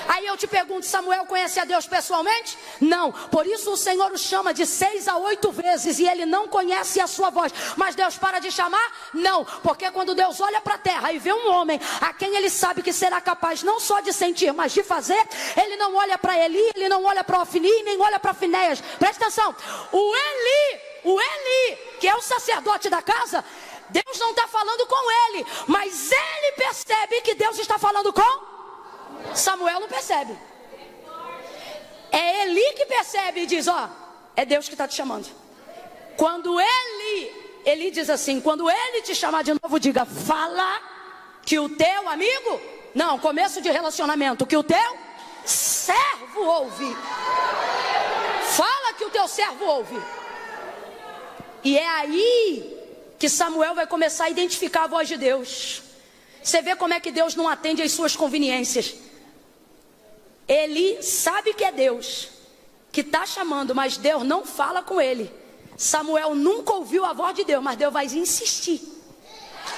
Aí eu te pergunto, Samuel conhece a Deus pessoalmente? Não, por isso o Senhor o chama de 6 a 8 vezes e ele não conhece a sua voz. Mas Deus para de chamar? Não, porque quando Deus olha para a terra e vê um homem a quem ele sabe que será capaz não só de sentir, mas de fazer, ele não olha para Eli, ele não olha para Ofni, nem olha para Finéias. Presta atenção, o Eli, que é o sacerdote da casa, Deus não está falando com ele, mas ele percebe que Deus está falando com Samuel. Não percebe. É Eli que percebe e diz, ó, é Deus que está te chamando. Quando Eli diz assim, quando ele te chamar de novo, diga, fala que o teu amigo, não, começo de relacionamento, que o teu servo ouve. Fala que o teu servo ouve. E é aí que Samuel vai começar a identificar a voz de Deus. Você vê como é que Deus não atende às suas conveniências. Ele sabe que é Deus que está chamando, mas Deus não fala com ele. Samuel nunca ouviu a voz de Deus, mas Deus vai insistir.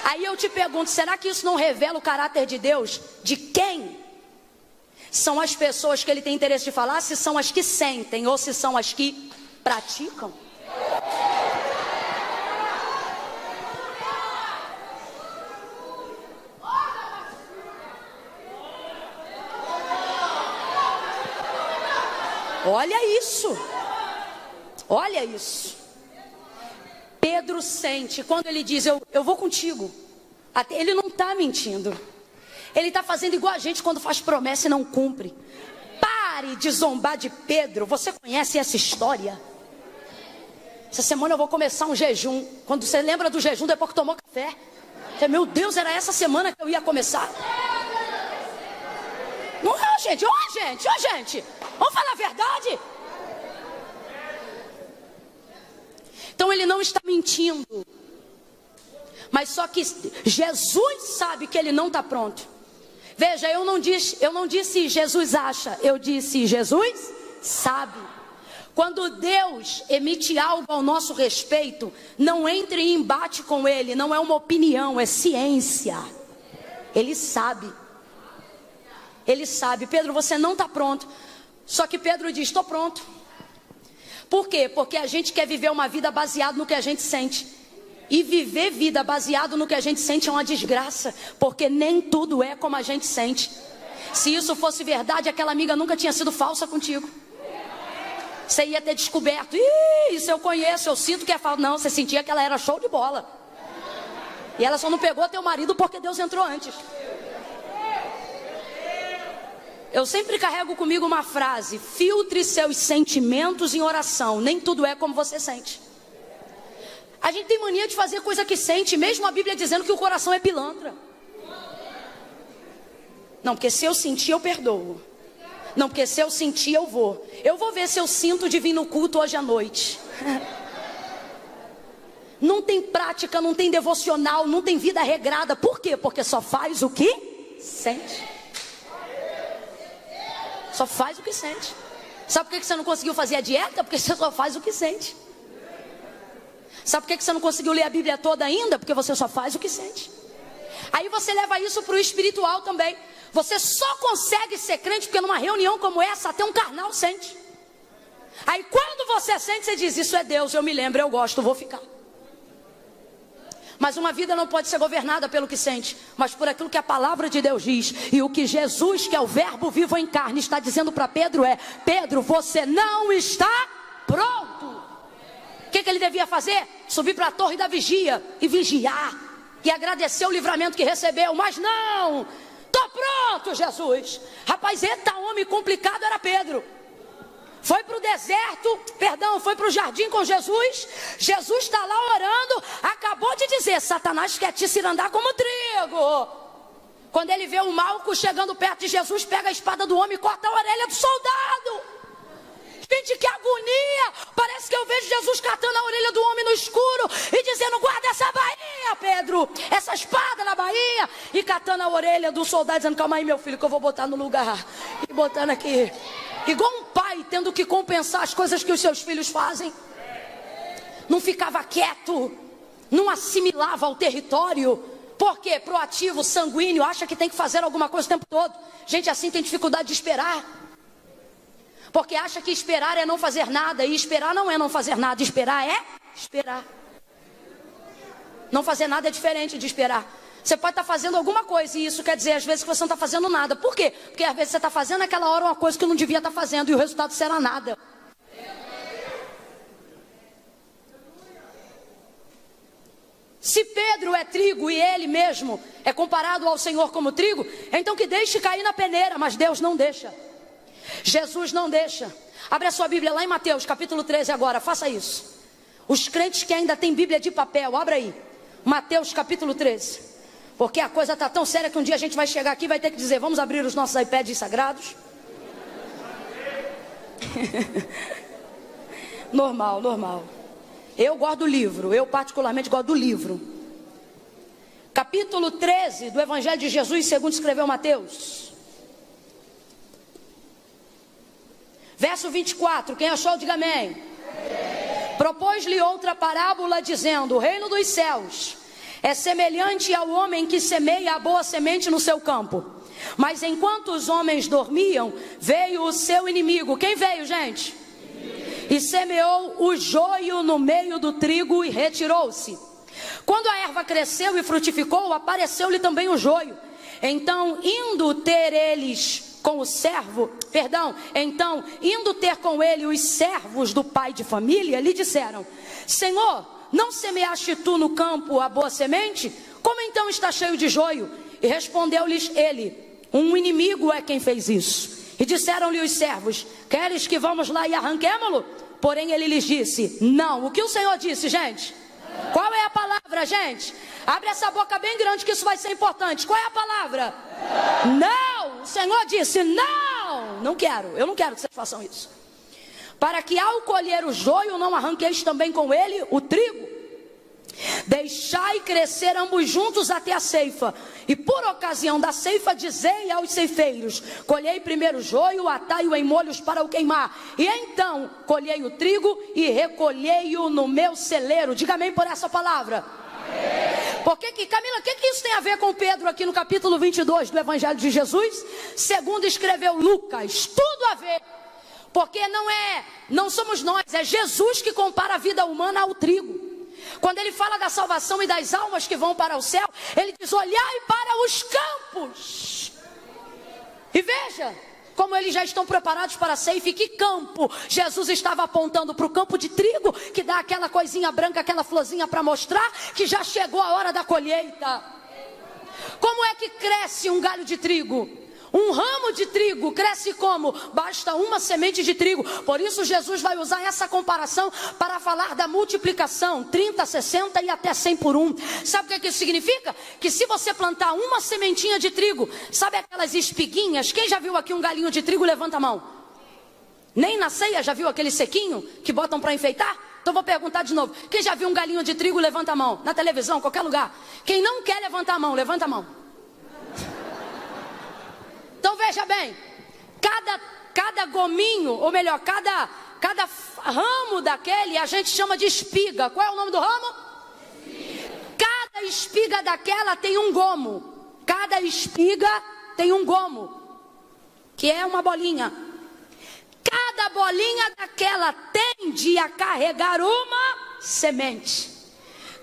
Aí eu te pergunto, será que isso não revela o caráter de Deus? De quem são as pessoas que ele tem interesse de falar? Se são as que sentem ou se são as que praticam? Olha isso. Olha isso. Pedro sente, quando ele diz, eu vou contigo. Até ele não está mentindo. Ele está fazendo igual a gente quando faz promessa e não cumpre. Pare de zombar de Pedro. Você conhece essa história? Essa semana eu vou começar um jejum. Quando você lembra do jejum depois que tomou café, você, meu Deus, era essa semana que eu ia começar. Não é, gente? Gente. Vamos falar a verdade? Então ele não está mentindo. Mas só que Jesus sabe que ele não está pronto. Veja, eu não disse Jesus acha, eu disse Jesus sabe. Quando Deus emite algo ao nosso respeito, não entre em embate com ele, não é uma opinião, é ciência. Ele sabe. Ele sabe. Pedro, você não está pronto. Só que Pedro diz, estou pronto. Por quê? Porque a gente quer viver uma vida baseada no que a gente sente. E viver vida baseado no que a gente sente é uma desgraça. Porque nem tudo é como a gente sente. Se isso fosse verdade, aquela amiga nunca tinha sido falsa contigo. Você ia ter descoberto, isso eu conheço, eu sinto que é falso. Não, você sentia que ela era show de bola. E ela só não pegou teu marido porque Deus entrou antes. Eu sempre carrego comigo uma frase: filtre seus sentimentos em oração. Nem tudo é como você sente. A gente tem mania de fazer coisa que sente, mesmo a Bíblia dizendo que o coração é pilantra. Não, porque se eu sentir, eu perdoo. Não, porque se eu sentir, eu vou. Eu vou ver se eu sinto de vir no culto hoje à noite. Não tem prática, não tem devocional, não tem vida regrada. Por quê? Porque só faz o que sente. Só faz o que sente. Sabe por que você não conseguiu fazer a dieta? Porque você só faz o que sente. Sabe por que você não conseguiu ler a Bíblia toda ainda? Porque você só faz o que sente. Aí você leva isso para o espiritual também. Você só consegue ser crente porque numa reunião como essa até um carnal sente. Aí quando você sente, você diz, isso é Deus, eu me lembro, eu gosto, vou ficar. Mas uma vida não pode ser governada pelo que sente, mas por aquilo que a palavra de Deus diz. E o que Jesus, que é o verbo vivo em carne, está dizendo para Pedro é: Pedro, você não está pronto. O que ele devia fazer? Subir para a torre da vigia e vigiar e agradecer o livramento que recebeu. Mas não, estou pronto, Jesus. Rapaz, eita homem complicado era Pedro. Foi para o deserto, foi para o jardim com Jesus. Jesus está lá orando, acabou de dizer, Satanás quer te cirandar como trigo. Quando ele vê o Malco chegando perto de Jesus, pega a espada do homem e corta a orelha do soldado. Gente, que agonia! Parece que eu vejo Jesus catando a orelha do homem no escuro e dizendo, guarda essa bainha, Pedro, essa espada na bainha, e catando a orelha do soldado, dizendo, calma aí, meu filho, que eu vou botar no lugar. E botando aqui. Igual um pai tendo que compensar as coisas que os seus filhos fazem. Não ficava quieto, não assimilava o território. Por quê? Proativo, sanguíneo, acha que tem que fazer alguma coisa o tempo todo. Gente assim tem dificuldade de esperar. Porque acha que esperar é não fazer nada. E esperar não é não fazer nada, esperar é esperar. Não fazer nada é diferente de esperar. Você pode estar fazendo alguma coisa, e isso quer dizer às vezes que você não está fazendo nada. Por quê? Porque às vezes você está fazendo naquela hora uma coisa que não devia estar fazendo, e o resultado será nada. Se Pedro é trigo e ele mesmo é comparado ao Senhor como trigo, então que deixe cair na peneira, mas Deus não deixa. Jesus não deixa. Abre a sua Bíblia lá em Mateus capítulo 13 agora, faça isso. Os crentes que ainda têm Bíblia de papel, abra aí. Mateus capítulo 13. Porque a coisa está tão séria que um dia a gente vai chegar aqui e vai ter que dizer, vamos abrir os nossos iPads sagrados? Normal. Eu gosto do livro, eu particularmente gosto do livro. Capítulo 13 do Evangelho de Jesus, segundo escreveu Mateus. Verso 24, quem achou, diga amém. Propôs-lhe outra parábola, dizendo, o reino dos céus é semelhante ao homem que semeia a boa semente no seu campo. Mas enquanto os homens dormiam, veio o seu inimigo. Quem veio, gente? E semeou o joio no meio do trigo e retirou-se. Quando a erva cresceu e frutificou, apareceu-lhe também o joio. Então, indo ter com ele os servos do pai de família, lhe disseram, Senhor, não semeaste tu no campo a boa semente? Como então está cheio de joio? E respondeu-lhes ele, um inimigo é quem fez isso. E disseram-lhe os servos, queres que vamos lá e arranquemo-lo? Porém ele lhes disse, não. O que o Senhor disse, gente? Qual é a palavra, gente? Abre essa boca bem grande que isso vai ser importante. Qual é a palavra? Não. O Senhor disse, não. Não quero, eu não quero que vocês façam isso. Para que ao colher o joio não arranqueis também com ele o trigo. Deixai crescer ambos juntos até a ceifa. E por ocasião da ceifa dizei aos ceifeiros, colhei primeiro o joio, atai-o em molhos para o queimar. E então colhei o trigo e recolhei-o no meu celeiro. Diga amém por essa palavra. Camila, o que isso tem a ver com Pedro aqui no capítulo 22 do Evangelho de Jesus? Segundo escreveu Lucas, tudo a ver. Porque não somos nós, é Jesus que compara a vida humana ao trigo. Quando ele fala da salvação e das almas que vão para o céu, ele diz, olhai para os campos. E veja como eles já estão preparados para a ceifa. E que campo? Jesus estava apontando para o campo de trigo, que dá aquela coisinha branca, aquela florzinha para mostrar que já chegou a hora da colheita. Como é que cresce um galho de trigo? Um ramo de trigo cresce como? Basta uma semente de trigo. Por isso Jesus vai usar essa comparação para falar da multiplicação, 30, 60 e até 100 por 1. Sabe o que isso significa? Que se você plantar uma sementinha de trigo, sabe aquelas espiguinhas? Quem já viu aqui um galinho de trigo, levanta a mão. Nem na ceia já viu aquele sequinho que botam para enfeitar? Então vou perguntar de novo. Quem já viu um galinho de trigo, levanta a mão. Na televisão, qualquer lugar. Quem não quer levantar a mão, levanta a mão. Então veja bem, cada gominho, ou melhor, cada ramo daquele a gente chama de espiga. Qual é o nome do ramo? Espiga. Cada espiga daquela tem um gomo. Cada espiga tem um gomo, que é uma bolinha. Cada bolinha daquela tende a carregar uma semente.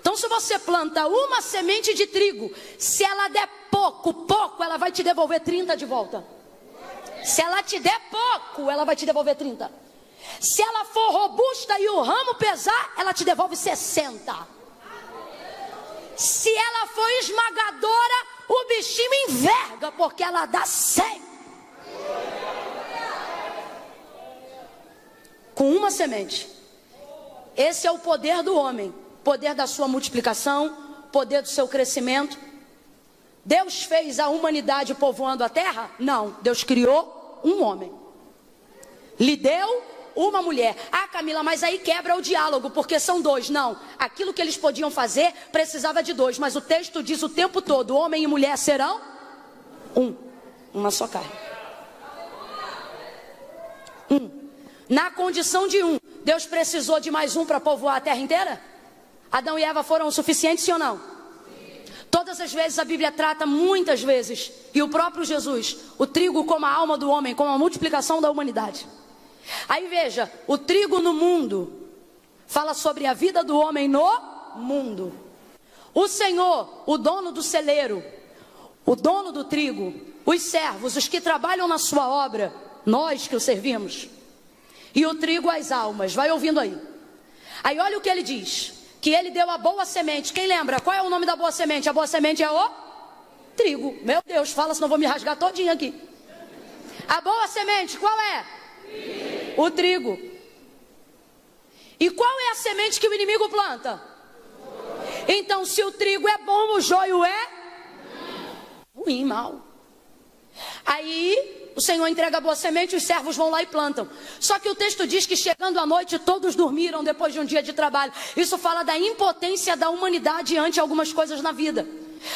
Então, se você planta uma semente de trigo, se ela der pouco, ela vai te devolver 30 de volta. Se ela te der pouco, ela vai te devolver 30. Se ela for robusta e o ramo pesar, ela te devolve 60. Se ela for esmagadora, o bichinho enverga, porque ela dá 100. Com uma semente. Esse é o poder do homem. Poder da sua multiplicação, poder do seu crescimento. Deus fez a humanidade povoando a terra? Não, Deus criou um homem. Lhe deu uma mulher. Ah, Camila, mas aí quebra o diálogo, porque são dois. Não, aquilo que eles podiam fazer precisava de dois, mas o texto diz o tempo todo: homem e mulher serão uma só carne. Na condição de Deus precisou de mais para povoar a terra inteira? Adão e Eva foram o suficiente, sim ou não? Todas as vezes a Bíblia trata, muitas vezes, e o próprio Jesus, o trigo como a alma do homem, como a multiplicação da humanidade. Aí veja, o trigo no mundo fala sobre a vida do homem no mundo. O Senhor, o dono do celeiro, o dono do trigo, os servos, os que trabalham na sua obra, nós que o servimos. E o trigo as almas, vai ouvindo aí. Aí olha o que ele diz, que ele deu a boa semente. Quem lembra? Qual é o nome da boa semente? A boa semente é o trigo. Meu Deus, fala, senão eu vou me rasgar todinho aqui. A boa semente, qual é? O trigo. E qual é a semente que o inimigo planta? Então, se o trigo é bom, o joio é ruim, mal. Aí o Senhor entrega a boa semente, os servos vão lá e plantam. Só que o texto diz que chegando à noite todos dormiram depois de um dia de trabalho. Isso fala da impotência da humanidade ante algumas coisas na vida.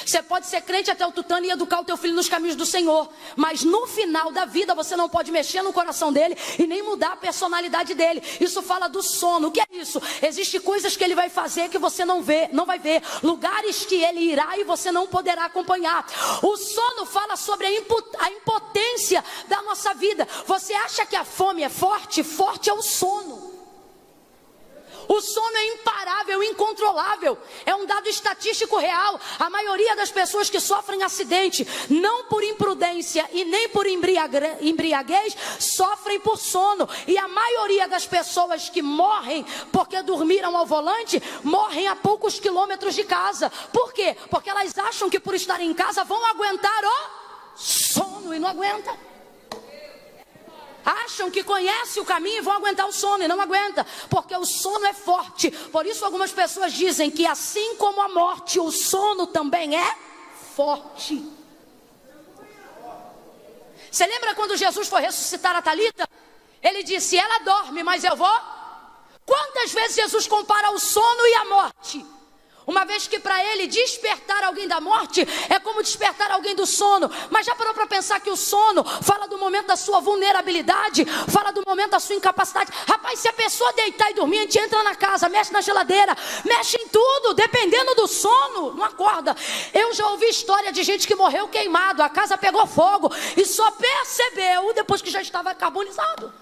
Você pode ser crente até o tutano e educar o teu filho nos caminhos do Senhor, mas no final da vida você não pode mexer no coração dele e nem mudar a personalidade dele. Isso fala do sono. O que é isso? Existem coisas que ele vai fazer que você não vai ver, lugares que ele irá e você não poderá acompanhar. O sono fala sobre a impotência da nossa vida. Você acha que a fome é forte? Forte é o sono. O sono é imparável, incontrolável. É um dado estatístico real. A maioria das pessoas que sofrem acidente, não por imprudência e nem por embriaguez, sofrem por sono. E a maioria das pessoas que morrem porque dormiram ao volante, morrem a poucos quilômetros de casa. Por quê? Porque elas acham que por estarem em casa vão aguentar o sono e não aguentam. Acham que conhecem o caminho e vão aguentar o sono e não aguenta, porque o sono é forte. Por isso algumas pessoas dizem que assim como a morte, o sono também é forte. Você lembra quando Jesus foi ressuscitar a Talita? Ele disse, ela dorme, mas eu vou. Quantas vezes Jesus compara o sono e a morte? Uma vez que para ele despertar alguém da morte é como despertar alguém do sono. Mas já parou para pensar que o sono fala do momento da sua vulnerabilidade, fala do momento da sua incapacidade. Rapaz, se a pessoa deitar e dormir, a gente entra na casa, mexe na geladeira, mexe em tudo, dependendo do sono, não acorda. Eu já ouvi história de gente que morreu queimado, a casa pegou fogo e só percebeu depois que já estava carbonizado,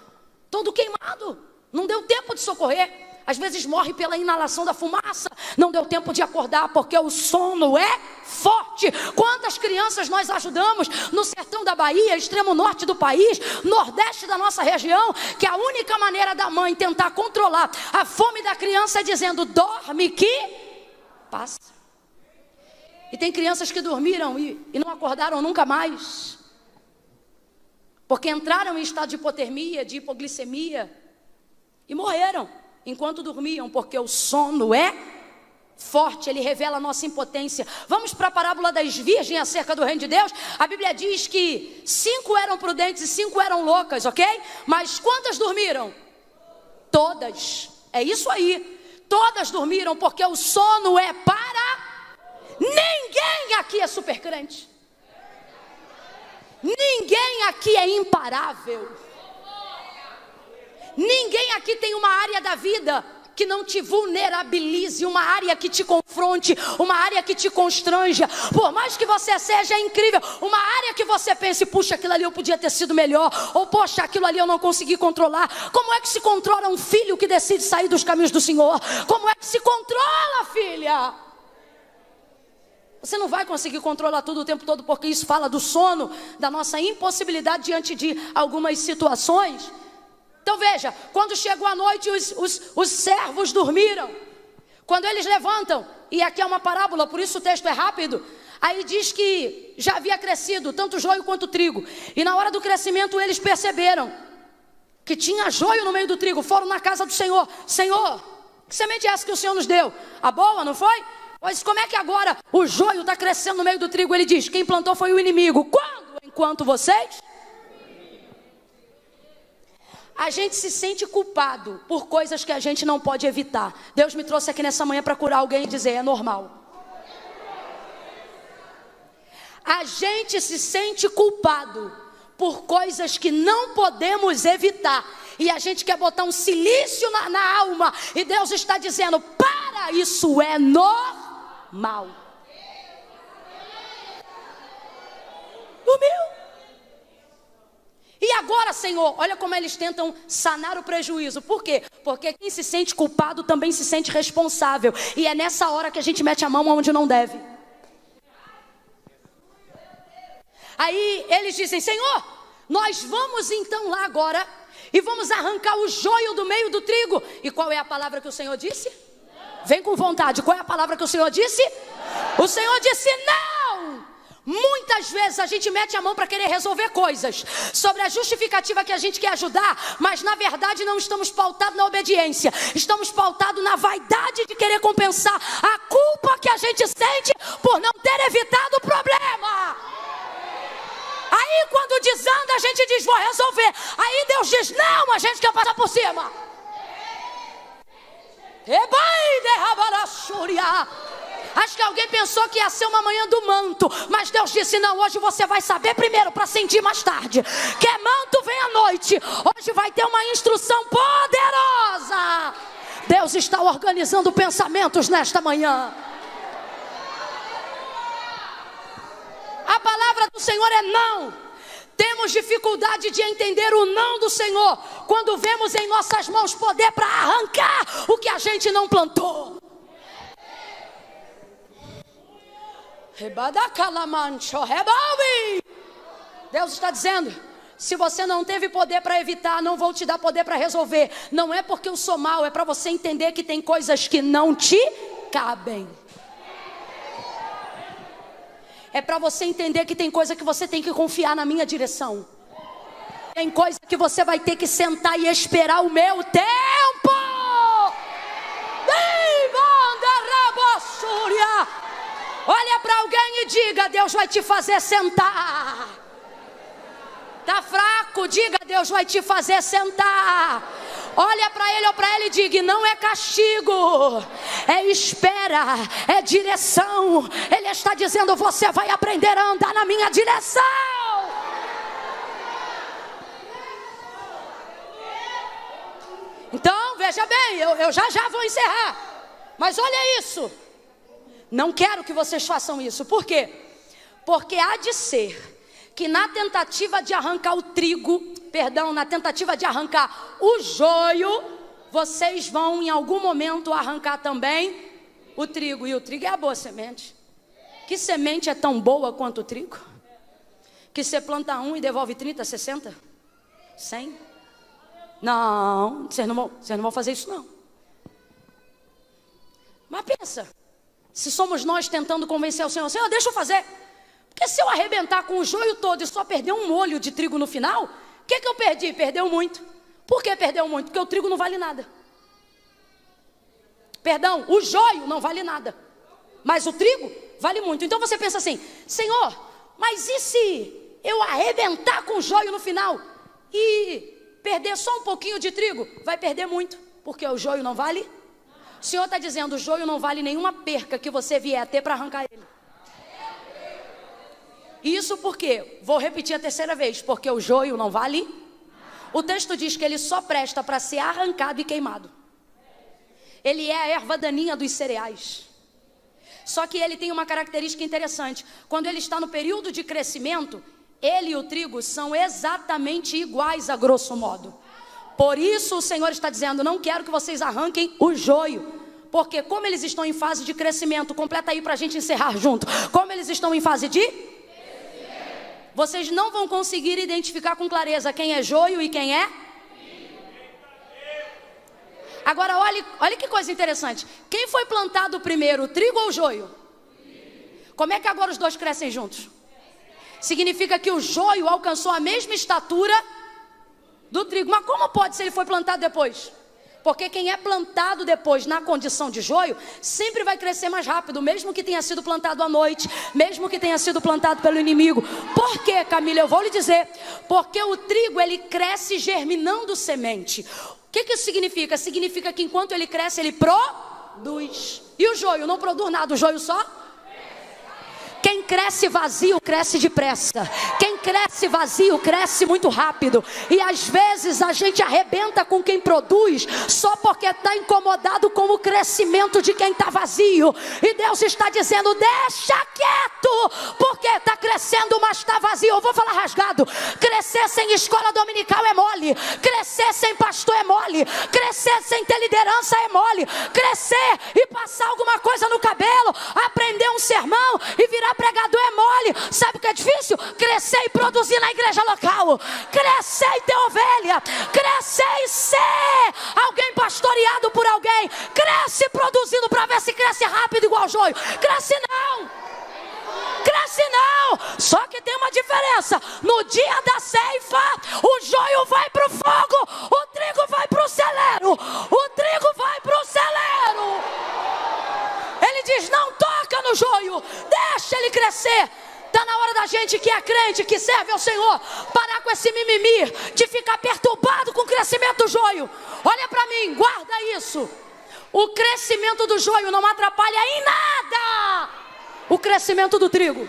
todo queimado, não deu tempo de socorrer. Às vezes morre pela inalação da fumaça. Não deu tempo de acordar porque o sono é forte. Quantas crianças nós ajudamos no sertão da Bahia, extremo norte do país, nordeste da nossa região, que a única maneira da mãe tentar controlar a fome da criança é dizendo, dorme que passa. E tem crianças que dormiram e não acordaram nunca mais, porque entraram em estado de hipotermia, de hipoglicemia e morreram enquanto dormiam, porque o sono é forte, ele revela a nossa impotência. Vamos para a parábola das virgens acerca do reino de Deus. A Bíblia diz que 5 eram prudentes e 5 eram loucas, ok? Mas quantas dormiram? Todas. É isso aí. Todas dormiram, porque o sono é para... Ninguém aqui é super crente. Ninguém aqui é imparável. Ninguém aqui tem uma área da vida que não te vulnerabilize, uma área que te confronte, uma área que te constranja. Por mais que você seja incrível, uma área que você pense, puxa, aquilo ali eu podia ter sido melhor, ou poxa, aquilo ali eu não consegui controlar. Como é que se controla um filho que decide sair dos caminhos do Senhor? Como é que se controla, filha? Você não vai conseguir controlar tudo o tempo todo, porque isso fala do sono, da nossa impossibilidade diante de algumas situações. Então veja, quando chegou a noite, os servos dormiram. Quando eles levantam, e aqui é uma parábola, por isso o texto é rápido. Aí diz que já havia crescido tanto joio quanto trigo. E na hora do crescimento eles perceberam que tinha joio no meio do trigo. Foram na casa do Senhor. Senhor, que semente é essa que o Senhor nos deu? A boa, não foi? Mas como é que agora o joio está crescendo no meio do trigo? Ele diz, quem plantou foi o inimigo. Quando? Enquanto vocês... A gente se sente culpado por coisas que a gente não pode evitar. Deus me trouxe aqui nessa manhã para curar alguém e dizer, é normal. A gente se sente culpado por coisas que não podemos evitar. E a gente quer botar um silício na alma. E Deus está dizendo, para, isso é normal. Dormiu. E agora, Senhor, olha como eles tentam sanar o prejuízo. Por quê? Porque quem se sente culpado também se sente responsável. E é nessa hora que a gente mete a mão onde não deve. Aí eles dizem, Senhor, nós vamos então lá agora e vamos arrancar o joio do meio do trigo. E qual é a palavra que o Senhor disse? Vem com vontade. Qual é a palavra que o Senhor disse? O Senhor disse não! Muitas vezes a gente mete a mão para querer resolver coisas sobre a justificativa que a gente quer ajudar, mas na verdade não estamos pautados na obediência. Estamos pautados na vaidade de querer compensar a culpa que a gente sente por não ter evitado o problema. Aí quando desanda a gente diz, vou resolver. Aí Deus diz, não, a gente quer passar por cima. Acho que alguém pensou que ia ser uma manhã do manto, mas Deus disse, não, hoje você vai saber primeiro para sentir mais tarde. Quer manto, vem à noite. Hoje vai ter uma instrução poderosa. Deus está organizando pensamentos nesta manhã. A palavra do Senhor é não. Temos dificuldade de entender o não do Senhor quando vemos em nossas mãos poder para arrancar o que a gente não plantou. Deus está dizendo, se você não teve poder para evitar, não vou te dar poder para resolver. Não é porque eu sou mau, é para você entender que tem coisas que não te cabem. É para você entender que tem coisa que você tem que confiar na minha direção. Tem coisa que você vai ter que sentar e esperar o meu tempo. Olha para alguém e diga, Deus vai te fazer sentar. Tá fraco? Diga, Deus vai te fazer sentar. Olha para ele ou para ela e diga, não é castigo, é espera, é direção. Ele está dizendo, você vai aprender a andar na minha direção. Então, veja bem, eu já vou encerrar. Mas olha isso. Não quero que vocês façam isso. Por quê? Porque há de ser que na tentativa de arrancar o trigo, na tentativa de arrancar o joio, vocês vão em algum momento arrancar também o trigo. E o trigo é a boa semente. Que semente é tão boa quanto o trigo? Que você planta 1 e devolve 30, 60, 100? Não, vocês não vão fazer isso não. Mas pensa, se somos nós tentando convencer o Senhor, Senhor, deixa eu fazer. Porque se eu arrebentar com o joio todo e só perder um molho de trigo no final, o que eu perdi? Perdeu muito. Por que perdeu muito? Porque o trigo não vale nada. Perdão, o joio não vale nada. Mas o trigo vale muito. Então você pensa assim, Senhor, mas e se eu arrebentar com o joio no final e perder só um pouquinho de trigo? Vai perder muito, porque o joio não vale. O Senhor está dizendo, o joio não vale nenhuma perca que você vier a ter para arrancar ele. Isso porque, vou repetir a terceira vez, porque o joio não vale. O texto diz que ele só presta para ser arrancado e queimado. Ele é a erva daninha dos cereais. Só que ele tem uma característica interessante. Quando ele está no período de crescimento, ele e o trigo são exatamente iguais a grosso modo. Por isso o Senhor está dizendo, não quero que vocês arranquem o joio. Porque como eles estão em fase de crescimento, completa aí para a gente encerrar junto. Como eles estão em fase de crescimento, vocês não vão conseguir identificar com clareza quem é joio e quem é. Agora olha que coisa interessante. Quem foi plantado primeiro, o trigo ou o joio? Como é que agora os dois crescem juntos? Significa que o joio alcançou a mesma estatura do trigo. Mas como pode se ele foi plantado depois? Porque quem é plantado depois na condição de joio sempre vai crescer mais rápido, mesmo que tenha sido plantado à noite, mesmo que tenha sido plantado pelo inimigo. Por quê, Camila? Eu vou lhe dizer. Porque o trigo, ele cresce germinando semente. O que isso significa? Significa que enquanto ele cresce, ele produz. E o joio não produz nada, o joio só? Quem cresce vazio, cresce depressa. Quem cresce vazio, cresce muito rápido. E às vezes a gente arrebenta com quem produz, só porque está incomodado com o crescimento de quem está vazio. E Deus está dizendo, deixa quieto, porque está crescendo, mas está vazio. Eu vou falar rasgado. Crescer sem escola dominical é mole. Crescer sem pastor é mole. Crescer sem ter liderança é mole. Crescer e passar alguma coisa no cabelo, aprender um sermão e virar pregador é mole. Sabe o que é difícil? Crescer e produzir na igreja local. Crescer e ter ovelha. Crescer e ser alguém pastoreado por alguém. Cresce produzindo para ver se cresce rápido igual joio. Cresce não. Cresce não. Só que tem uma diferença. No dia da ceifa, o joio vai para o fogo, o trigo vai para o celeiro. O trigo vai para o celeiro. Ele diz, não toca no joio, deixa ele crescer. Está na hora da gente que é crente, que serve ao Senhor, parar com esse mimimi, de ficar perturbado com o crescimento do joio. Olha para mim, guarda isso. O crescimento do joio não atrapalha em nada o crescimento do trigo.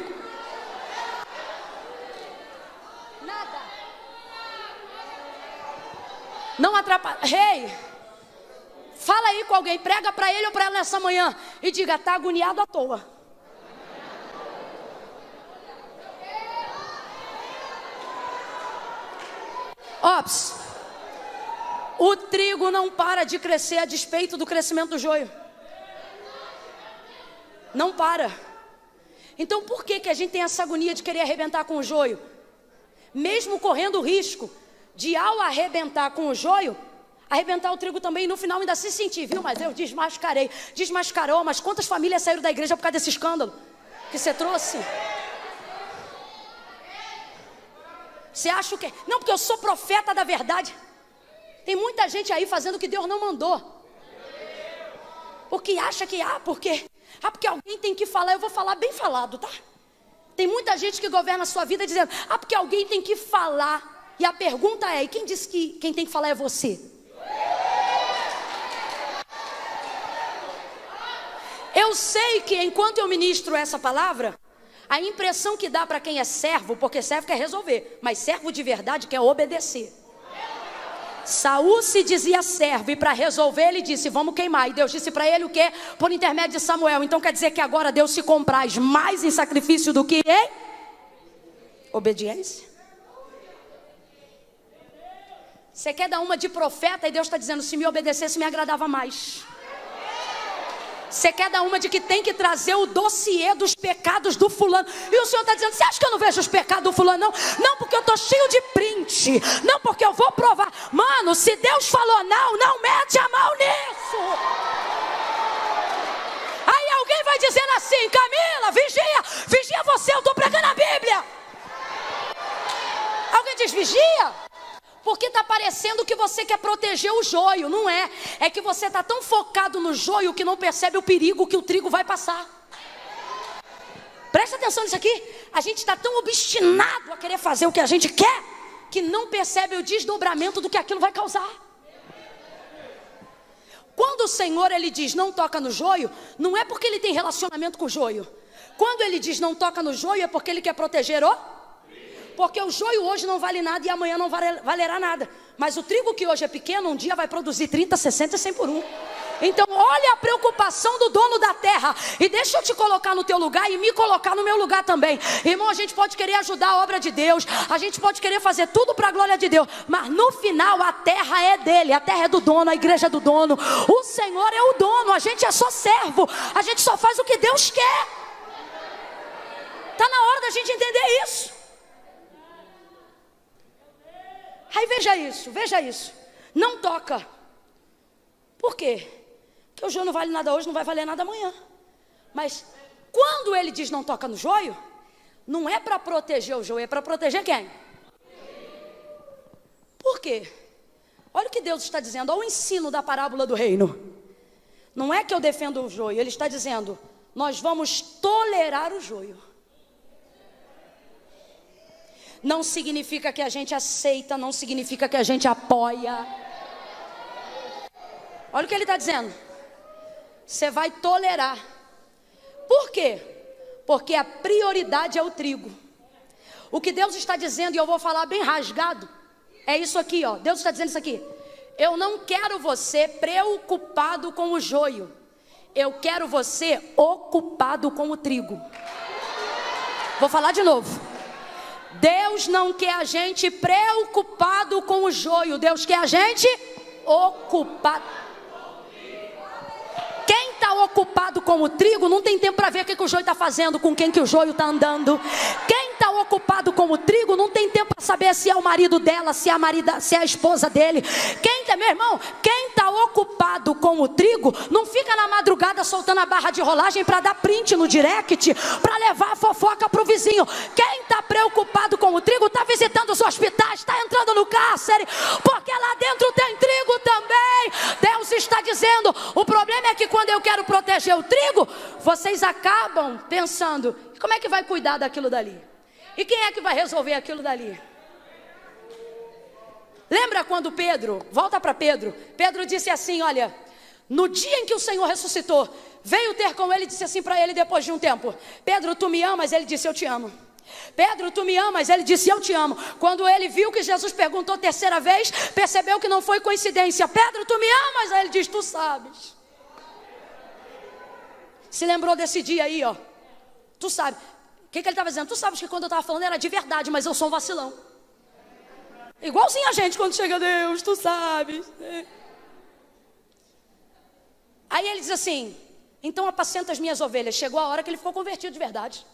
Nada. Não atrapalha. Fala aí com alguém, prega para ele ou para ela nessa manhã e diga, está agoniado à toa. Ops, o trigo não para de crescer a despeito do crescimento do joio. Não para. Então por que a gente tem essa agonia de querer arrebentar com o joio? Mesmo correndo o risco de, ao arrebentar com o joio, arrebentar o trigo também e no final ainda se sentir, viu? Mas eu desmascarei. Desmascarou, mas quantas famílias saíram da igreja por causa desse escândalo que você trouxe? Você acha o quê? Não, porque eu sou profeta da verdade. Tem muita gente aí fazendo o que Deus não mandou. Porque acha que, porque alguém tem que falar. Eu vou falar bem falado, tá? Tem muita gente que governa a sua vida dizendo, porque alguém tem que falar. E a pergunta é, e quem disse que quem tem que falar é você? Eu sei que enquanto eu ministro essa palavra, a impressão que dá para quem é servo, porque servo quer resolver, mas servo de verdade quer obedecer. Saul se dizia servo e para resolver ele disse, vamos queimar. E Deus disse para ele o quê? Por intermédio de Samuel. Então quer dizer que agora Deus se compraz mais em sacrifício do que em obediência? Você quer dar uma de profeta e Deus está dizendo, se me obedecesse me agradava mais. Você quer dar uma de que tem que trazer o dossiê dos pecados do fulano. E o Senhor está dizendo, você acha que eu não vejo os pecados do fulano? Não, não porque eu estou cheio de print. Não porque eu vou provar. Mano, se Deus falou não mete a mão nisso. Aí alguém vai dizendo assim, Camila, vigia você, eu estou pregando a Bíblia. Alguém diz, vigia? Porque está parecendo que você quer proteger o joio, não é? É que você está tão focado no joio que não percebe o perigo que o trigo vai passar. Presta atenção nisso aqui. A gente está tão obstinado a querer fazer o que a gente quer, que não percebe o desdobramento do que aquilo vai causar. Quando o Senhor ele diz não toca no joio, não é porque ele tem relacionamento com o joio. Quando ele diz não toca no joio, é porque ele quer proteger o... Porque o joio hoje não vale nada e amanhã não valerá nada. Mas o trigo que hoje é pequeno, um dia vai produzir 30, 60 e 100 por 1. Então olha a preocupação do dono da terra. E deixa eu te colocar no teu lugar e me colocar no meu lugar também. Irmão, a gente pode querer ajudar a obra de Deus, a gente pode querer fazer tudo para a glória de Deus, mas no final a terra é dele, a terra é do dono, a igreja é do dono, o Senhor é o dono, a gente é só servo, a gente só faz o que Deus quer. Está na hora da gente entender isso. Aí veja isso. Não toca. Por quê? Porque o joio não vale nada hoje, não vai valer nada amanhã. Mas quando ele diz não toca no joio, não é para proteger o joio, é para proteger quem? Por quê? Olha o que Deus está dizendo, olha o ensino da parábola do reino. Não é que eu defendo o joio, ele está dizendo, nós vamos tolerar o joio. Não significa que a gente aceita, não significa que a gente apoia. Olha o que ele está dizendo. Você vai tolerar. Por quê? Porque a prioridade é o trigo. O que Deus está dizendo, e eu vou falar bem rasgado, é isso aqui, ó. Deus está dizendo isso aqui. Eu não quero você preocupado com o joio. Eu quero você ocupado com o trigo. Vou falar de novo. Deus não quer a gente preocupado com o joio. Deus quer a gente ocupado. Quem está ocupado com o trigo não tem tempo para ver o que o joio está fazendo, com quem que o joio está andando. Quem está ocupado com o trigo não tem tempo para saber se é o marido dela, se é a esposa dele. Meu irmão, quem está ocupado com o trigo não fica na madrugada soltando a barra de rolagem para dar print no direct, para levar a fofoca para o vizinho. Quem está preocupado com o trigo está visitando os hospitais, está entrando no cárcere, porque lá dentro tem trigo também. Deus está dizendo, o problema é que quando eu quero proteger o trigo, vocês acabam pensando, como é que vai cuidar daquilo dali? E quem é que vai resolver aquilo dali? Lembra quando Pedro, volta para Pedro, Pedro disse assim, olha, no dia em que o Senhor ressuscitou, veio ter com ele e disse assim para ele depois de um tempo, Pedro, tu me amas? Ele disse, eu te amo. Pedro, tu me amas? Ele disse, eu te amo. Quando ele viu que Jesus perguntou terceira vez, percebeu que não foi coincidência. Pedro, tu me amas? Aí ele diz, tu sabes. Se lembrou desse dia aí, ó. Tu sabe. O que ele estava dizendo? Tu sabes que quando eu estava falando era de verdade, mas eu sou um vacilão. Igualzinho a gente quando chega a Deus, tu sabes. Aí ele diz assim, então apacenta as minhas ovelhas. Chegou a hora que ele ficou convertido de verdade.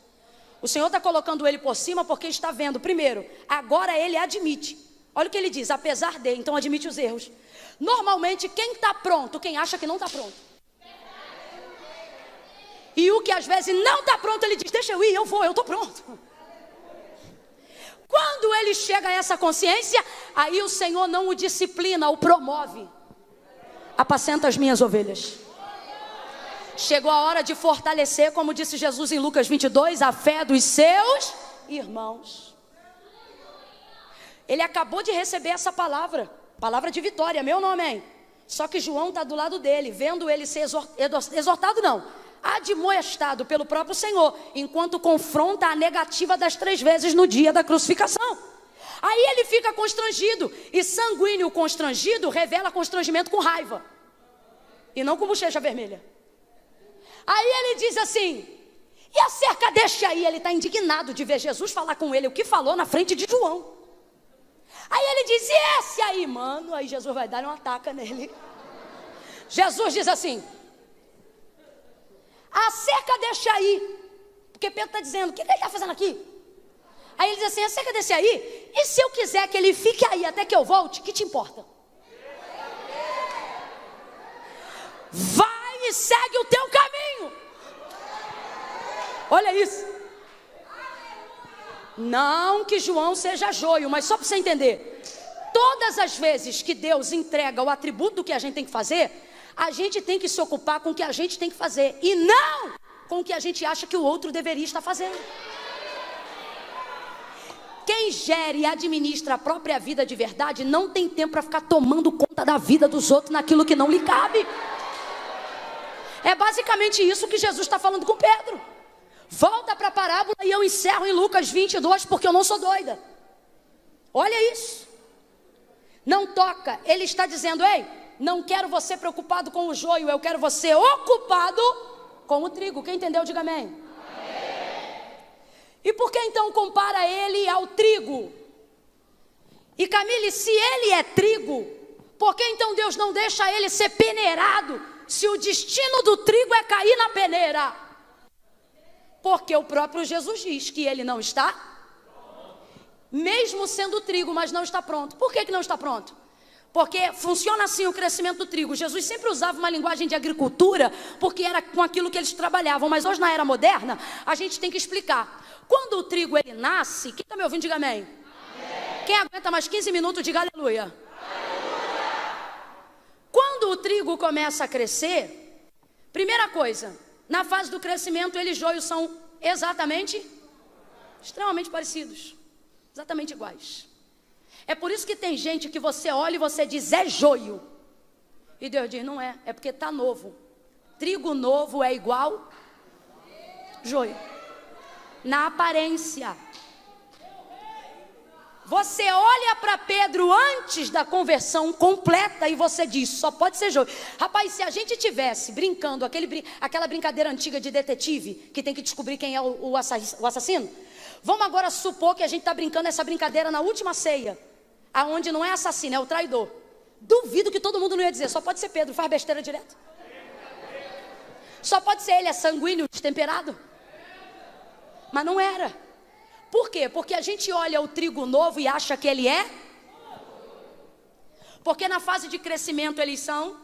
O Senhor está colocando ele por cima porque está vendo. Primeiro, agora ele admite. Olha o que ele diz, apesar de, então admite os erros. Normalmente quem está pronto, quem acha que não está pronto. E o que às vezes não está pronto, ele diz, deixa eu ir, eu vou, eu estou pronto. Quando ele chega a essa consciência, aí o Senhor não o disciplina, o promove. Apacenta as minhas ovelhas. Chegou a hora de fortalecer, como disse Jesus em Lucas 22, a fé dos seus irmãos. Ele acabou de receber essa palavra, palavra de vitória, meu nome, hein? Só que João está do lado dele, vendo ele ser exortado não, admoestado pelo próprio Senhor, enquanto confronta a negativa das 3 vezes no dia da crucificação. Aí ele fica constrangido, e sanguíneo constrangido revela constrangimento com raiva, e não com bochecha vermelha. Aí ele diz assim, e acerca deste aí, ele está indignado de ver Jesus falar com ele o que falou na frente de João. Aí ele diz, e esse aí, mano? Aí Jesus vai dar uma taca nele. Jesus diz assim, acerca deste aí, porque Pedro está dizendo, o que ele está fazendo aqui? Aí ele diz assim, acerca desse aí, e se eu quiser que ele fique aí até que eu volte, que te importa? Vai e segue o teu caminho. Olha isso. Não que João seja joio, mas só para você entender, todas as vezes que Deus entrega o atributo do que a gente tem que fazer, a gente tem que se ocupar com o que a gente tem que fazer, e não com o que a gente acha que o outro deveria estar fazendo. Quem gere e administra a própria vida de verdade não tem tempo para ficar tomando conta da vida dos outros naquilo que não lhe cabe. É basicamente isso que Jesus está falando com Pedro. Volta para a parábola e eu encerro em Lucas 22, porque eu não sou doida. Olha isso. Não toca. Ele está dizendo, ei, Não quero você preocupado com o joio, eu quero você ocupado com o trigo. Quem entendeu, diga amém. Amém. E por que então compara ele ao trigo? E Camille, se ele é trigo, por que então Deus não deixa ele ser peneirado, se o destino do trigo é cair na peneira? Porque o próprio Jesus diz que ele não está, mesmo sendo trigo, mas não está pronto. Por que não está pronto? Porque funciona assim o crescimento do trigo. Jesus sempre usava uma linguagem de agricultura, porque era com aquilo que eles trabalhavam. Mas hoje, na era moderna, a gente tem que explicar. Quando o trigo ele nasce, quem está me ouvindo, diga amém. Amém. Quem aguenta mais 15 minutos, diga aleluia. Aleluia. Quando o trigo começa a crescer, primeira coisa, na fase do crescimento, ele e joio são extremamente parecidos, exatamente iguais. É por isso que tem gente que você olha e você diz, é joio. E Deus diz, não é, é porque está novo. Trigo novo é igual joio. Na aparência. Você olha para Pedro antes da conversão completa e você diz, só pode ser joio. Rapaz, se a gente tivesse brincando, aquela brincadeira antiga de detetive, que tem que descobrir quem é o assassino. Vamos agora supor que a gente está brincando essa brincadeira na última ceia. Aonde não é assassino, é o traidor. Duvido que todo mundo não ia dizer, só pode ser Pedro, faz besteira direto. Só pode ser ele, é sanguíneo, destemperado. Mas não era. Por quê? Porque a gente olha o trigo novo e acha que ele é. Porque na fase de crescimento eles são.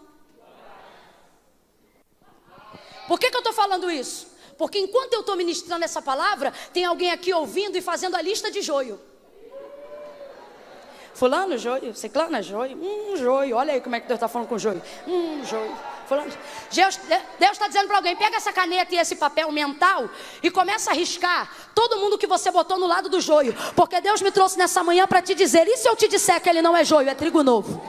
Por que eu estou falando isso? Porque enquanto eu estou ministrando essa palavra, tem alguém aqui ouvindo e fazendo a lista de joio. Fulano, joio. Ciclana, joio. Joio. Olha aí como é que Deus está falando com joio. Joio. Fulano. Deus está dizendo para alguém, pega essa caneta e esse papel mental e começa a riscar todo mundo que você botou no lado do joio. Porque Deus me trouxe nessa manhã para te dizer, e se eu te disser que ele não é joio, é trigo novo?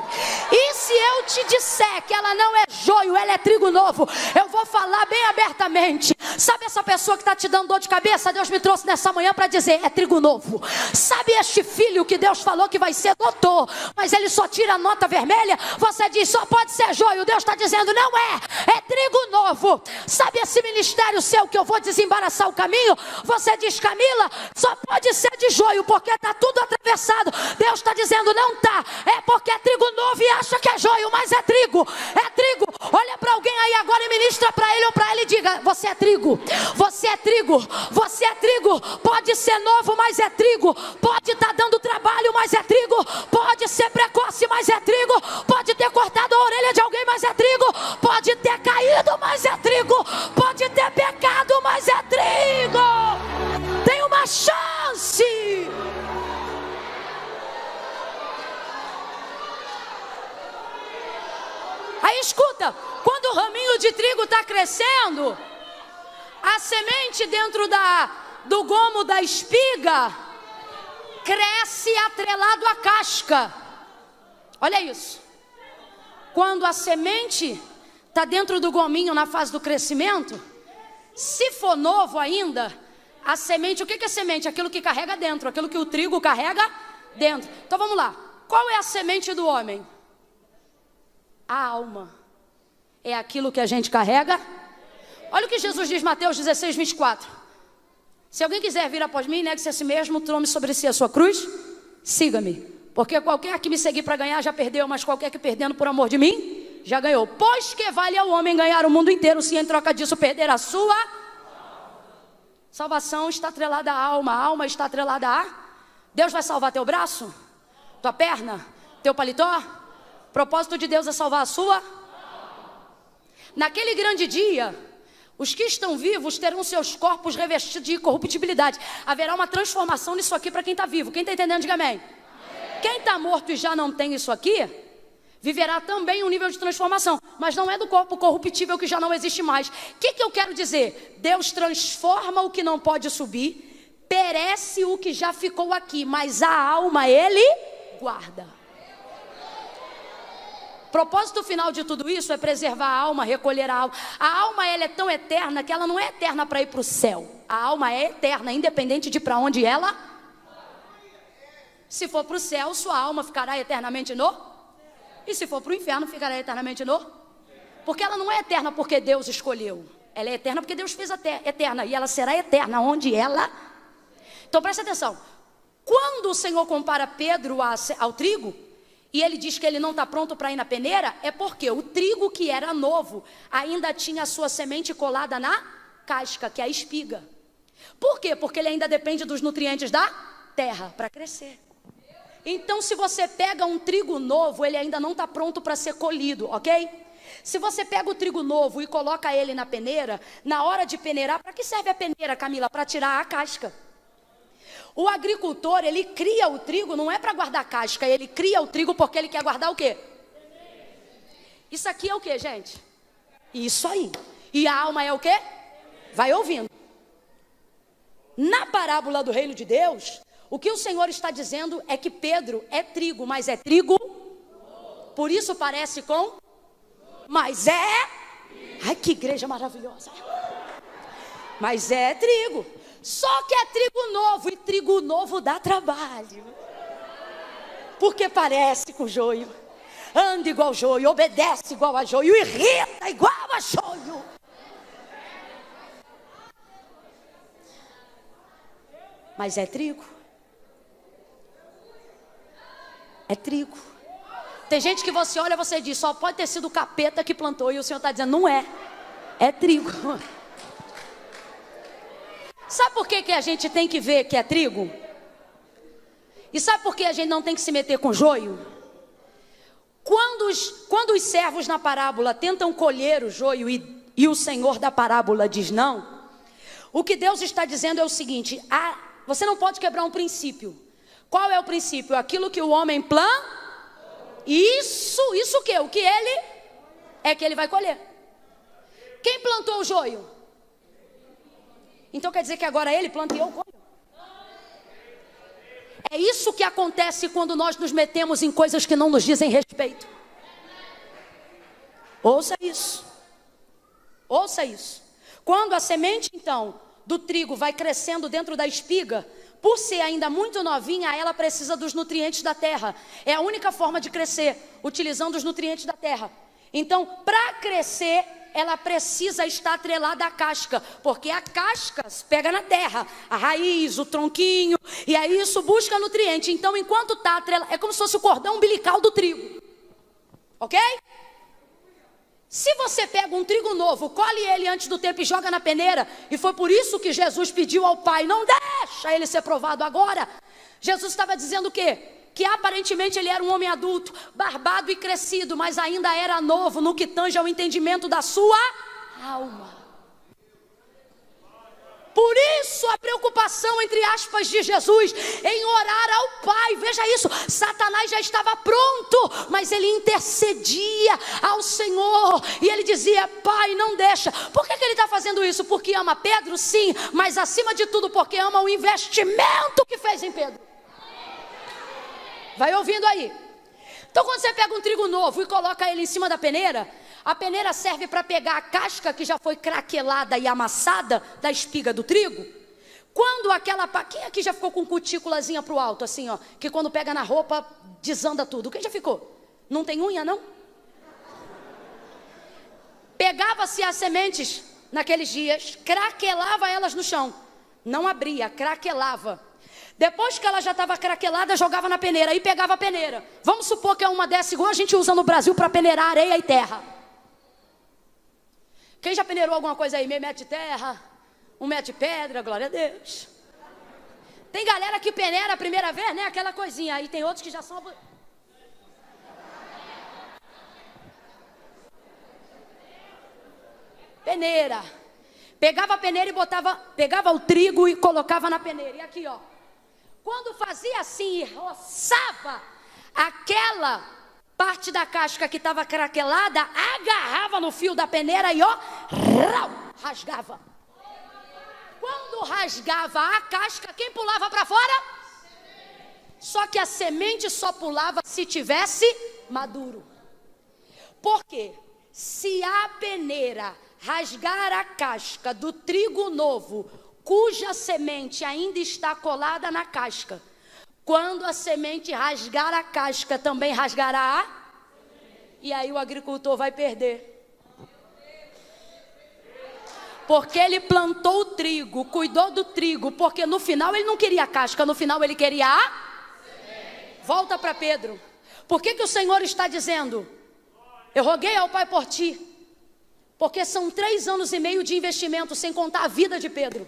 E se eu te disser que ela não é joio, ela é trigo novo? Eu vou falar bem abertamente. Sabe essa pessoa que está te dando dor de cabeça? Deus me trouxe nessa manhã para dizer, é trigo novo. Sabe este filho que Deus falou que vai ser doutor, mas ele só tira a nota vermelha? Você diz, só pode ser joio. Deus está dizendo, não é trigo novo. Sabe esse ministério seu que eu vou desembaraçar o caminho? Você diz, Camila, só pode ser de joio, porque está tudo atravessado. Deus está dizendo, não está, é porque é trigo novo e acha que é joio, mas é trigo. Olha para alguém aí agora e ministra para ele ou para ela e diga, você é trigo, você é trigo, você é trigo. Pode ser novo, mas é trigo. Pode estar dando trabalho, mas é trigo. Pode ser precoce, mas é trigo. Pode ter cortado a orelha de alguém, mas é trigo. Pode ter caído, mas é trigo. Pode ter pecado, mas é trigo. Tem uma chance. Aí escuta, quando o raminho de trigo está crescendo, a semente dentro do gomo da espiga cresce atrelado à casca. Olha isso. Quando a semente está dentro do gominho na fase do crescimento, se for novo ainda, a semente, o que é semente? Aquilo que carrega dentro, aquilo que o trigo carrega dentro. Então vamos lá, qual é a semente do homem? A alma. É aquilo que a gente carrega. Olha o que Jesus diz, Mateus 16, 24. Se alguém quiser vir após mim, negue-se a si mesmo, tome sobre si a sua cruz, siga-me. Porque qualquer que me seguir para ganhar já perdeu, mas qualquer que perdendo por amor de mim, já ganhou. Pois que vale ao homem ganhar o mundo inteiro, se em troca disso perder a sua salvação. Está atrelada à alma, a alma está atrelada a... Deus vai salvar teu braço, tua perna, teu paletó. O propósito de Deus é salvar a sua. Naquele grande dia, os que estão vivos terão seus corpos revestidos de incorruptibilidade. Haverá uma transformação nisso aqui para quem está vivo. Quem está entendendo, diga amém. Quem está morto e já não tem isso aqui, viverá também um nível de transformação. Mas não é do corpo corruptível que já não existe mais. O que eu quero dizer? Deus transforma o que não pode subir, perece o que já ficou aqui, mas a alma Ele guarda. O propósito final de tudo isso é preservar a alma, recolher a alma. A alma ela é tão eterna que ela não é eterna para ir para o céu. A alma é eterna, independente de para onde ela... Se for para o céu, sua alma ficará eternamente no... E se for para o inferno, ficará eternamente no... Porque ela não é eterna porque Deus escolheu. Ela é eterna porque Deus fez a eterna. E ela será eterna onde ela... Então presta atenção. Quando o Senhor compara Pedro ao trigo, e ele diz que ele não está pronto para ir na peneira, é porque o trigo que era novo ainda tinha a sua semente colada na casca, que é a espiga. Por quê? Porque ele ainda depende dos nutrientes da terra para crescer. Então, se você pega um trigo novo, ele ainda não está pronto para ser colhido, ok? Se você pega o trigo novo e coloca ele na peneira, na hora de peneirar, para que serve a peneira, Camila? Para tirar a casca. O agricultor, ele cria o trigo, não é para guardar casca, ele cria o trigo porque ele quer guardar o quê? Isso aqui é o quê, gente? Isso aí. E a alma é o quê? Vai ouvindo. Na parábola do reino de Deus, o que o Senhor está dizendo é que Pedro é trigo, mas é trigo, por isso parece com, mas é, ai que igreja maravilhosa, mas é trigo, só que é trigo novo, e trigo novo dá trabalho, porque parece com joio, anda igual joio, obedece igual a joio, irrita igual a joio. Mas é trigo. É trigo. Tem gente que você olha, você diz, só pode ter sido o capeta que plantou, e o Senhor está dizendo, não é. É trigo. Sabe por que a gente tem que ver que é trigo? E sabe por que a gente não tem que se meter com joio? Quando os servos na parábola tentam colher o joio e o Senhor da parábola diz não, o que Deus está dizendo é o seguinte, você não pode quebrar um princípio. Qual é o princípio? Aquilo que o homem planta, isso o quê? O que ele é que ele vai colher. Quem plantou o joio? Então quer dizer que agora ele planta e eu colho. É isso que acontece quando nós nos metemos em coisas que não nos dizem respeito. Ouça isso. Ouça isso. Quando a semente, então, do trigo vai crescendo dentro da espiga, por ser ainda muito novinha, ela precisa dos nutrientes da terra. É a única forma de crescer, utilizando os nutrientes da terra. Então, para crescer, ela precisa estar atrelada à casca, porque a casca pega na terra, a raiz, o tronquinho, e aí isso busca nutriente. Então, enquanto está atrelada, é como se fosse o cordão umbilical do trigo. Ok? Se você pega um trigo novo, colhe ele antes do tempo e joga na peneira, e foi por isso que Jesus pediu ao Pai, não deixa ele ser provado agora. Jesus estava dizendo o quê? Que aparentemente ele era um homem adulto, barbado e crescido, mas ainda era novo no que tange ao entendimento da sua alma. Por isso a preocupação, entre aspas, de Jesus em orar ao Pai. Veja isso, Satanás já estava pronto, mas ele intercedia ao Senhor. E ele dizia, Pai, não deixa. Por que ele está fazendo isso? Porque ama Pedro? Sim, mas acima de tudo porque ama o investimento que fez em Pedro. Vai ouvindo aí. Então quando você pega um trigo novo e coloca ele em cima da peneira, a peneira serve para pegar a casca que já foi craquelada e amassada da espiga do trigo. Quando aquela... Quem aqui já ficou com cutículazinha para o alto, assim, ó? Que quando pega na roupa, desanda tudo. Quem já ficou? Não tem unha, não? Pegava-se as sementes naqueles dias, craquelava elas no chão. Não abria, craquelava. Depois que ela já estava craquelada, jogava na peneira e pegava a peneira. Vamos supor que é uma dessa igual a gente usa no Brasil para peneirar areia e terra. Quem já peneirou alguma coisa aí? Meio metro de terra, 1 metro de pedra, glória a Deus. Tem galera que peneira a primeira vez, né? Aquela coisinha. Aí tem outros que já são... Peneira. Pegava a peneira e pegava o trigo e colocava na peneira. E aqui, ó. Quando fazia assim e roçava aquela parte da casca que estava craquelada, agarrava no fio da peneira e ó, rasgava. Quando rasgava a casca, quem pulava para fora? Só que a semente só pulava se tivesse maduro. Por quê? Se a peneira rasgar a casca do trigo novo, cuja semente ainda está colada na casca, quando a semente rasgar a casca, também rasgará a... E aí o agricultor vai perder. Porque ele plantou o trigo, cuidou do trigo, porque no final ele não queria a casca, no final ele queria a... Volta para Pedro. Por que o Senhor está dizendo? Eu roguei ao Pai por ti. Porque são 3 anos e meio de investimento, sem contar a vida de Pedro.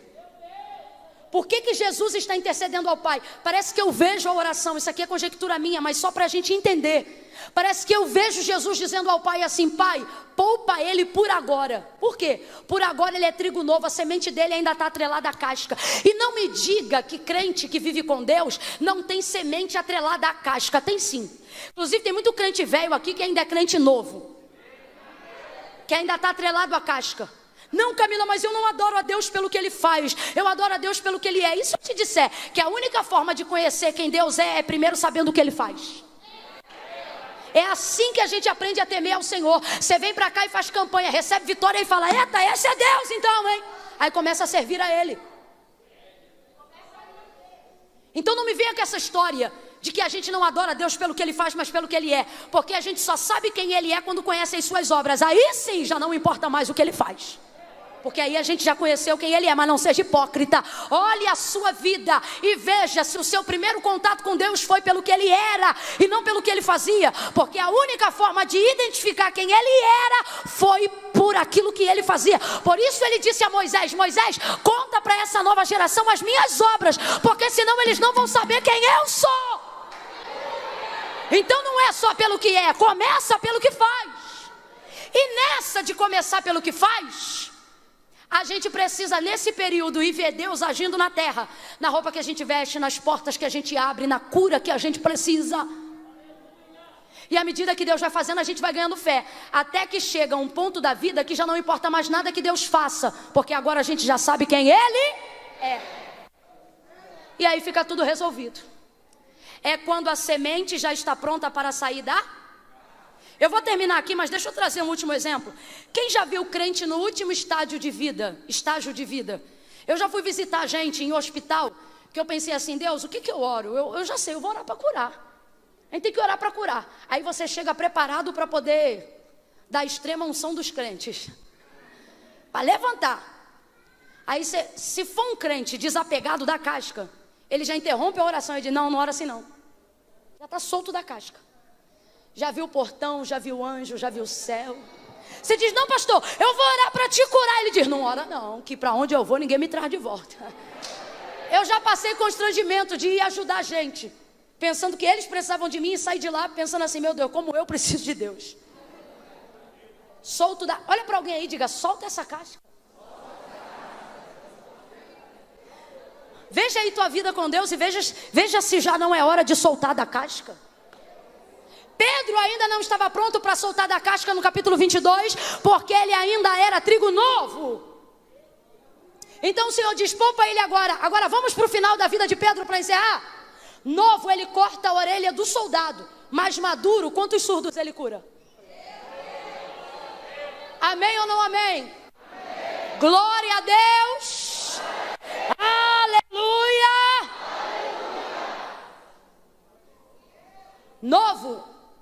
Por que Jesus está intercedendo ao Pai? Parece que eu vejo a oração, isso aqui é conjectura minha, mas só para a gente entender. Parece que eu vejo Jesus dizendo ao Pai assim: Pai, poupa ele por agora. Por quê? Por agora ele é trigo novo, a semente dele ainda está atrelada à casca. E não me diga que crente que vive com Deus não tem semente atrelada à casca. Tem sim. Inclusive tem muito crente velho aqui que ainda é crente novo, que ainda está atrelado à casca. Não, Camila, mas eu não adoro a Deus pelo que Ele faz, eu adoro a Deus pelo que Ele é. E se eu te disser que a única forma de conhecer quem Deus é primeiro sabendo o que Ele faz? É assim que a gente aprende a temer ao Senhor. Você vem pra cá e faz campanha, recebe vitória e fala: eita, esse é Deus então, hein? Aí começa a servir a Ele. Então não me venha com essa história de que a gente não adora a Deus pelo que Ele faz, mas pelo que Ele é. Porque a gente só sabe quem Ele é quando conhece as suas obras. Aí sim já não importa mais o que Ele faz. Porque aí a gente já conheceu quem Ele é. Mas não seja hipócrita. Olhe a sua vida e veja se o seu primeiro contato com Deus foi pelo que Ele era e não pelo que Ele fazia. Porque a única forma de identificar quem Ele era foi por aquilo que Ele fazia. Por isso Ele disse a Moisés: Moisés, conta para essa nova geração as minhas obras, porque senão eles não vão saber quem eu sou. Então não é só pelo que é, começa pelo que faz. E nessa de começar pelo que faz, a gente precisa nesse período ir ver Deus agindo na terra, na roupa que a gente veste, nas portas que a gente abre, na cura que a gente precisa. E à medida que Deus vai fazendo, a gente vai ganhando fé, até que chega um ponto da vida que já não importa mais nada que Deus faça, porque agora a gente já sabe quem Ele é. E aí fica tudo resolvido. É quando a semente já está pronta para sair da... Eu vou terminar aqui, mas deixa eu trazer um último exemplo. Quem já viu crente no último estágio de vida? Eu já fui visitar gente em hospital, que eu pensei assim: Deus, o que eu oro? Eu já sei, eu vou orar para curar. A gente tem que orar para curar. Aí você chega preparado para poder dar a extrema unção dos crentes, para levantar. Aí se for um crente desapegado da casca, ele já interrompe a oração e diz: não ora assim não. Já está solto da casca. Já viu o portão, já viu o anjo, já viu o céu. Você diz: não, pastor, eu vou orar para te curar. Ele diz: não ora não, que para onde eu vou ninguém me traz de volta. Eu já passei constrangimento de ir ajudar a gente, pensando que eles precisavam de mim, e sair de lá pensando assim: meu Deus, como eu preciso de Deus. Solto da... Olha para alguém aí e diga: solta essa casca. Veja aí tua vida com Deus e veja se já não é hora de soltar da casca. Pedro ainda não estava pronto para soltar da casca no capítulo 22, porque ele ainda era trigo novo. Então o Senhor diz: poupa ele agora. Agora vamos para o final da vida de Pedro para encerrar. Novo, ele corta a orelha do soldado, mas maduro, quantos surdos ele cura? Amém ou não amém? Amém. Glória a Deus. Aleluia.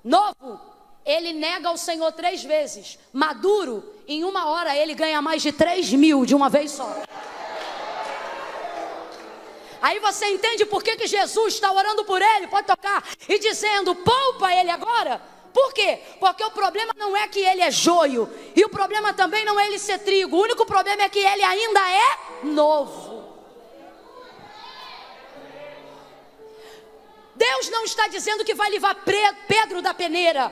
Novo, ele nega o Senhor 3 vezes. Maduro, em 1 hora ele ganha mais de 3.000 de uma vez só. Aí você entende por que Jesus está orando por ele, pode tocar, e dizendo: poupa ele agora. Por quê? Porque o problema não é que ele é joio, e o problema também não é ele ser trigo. O único problema é que ele ainda é novo. Deus não está dizendo que vai livrar Pedro da peneira.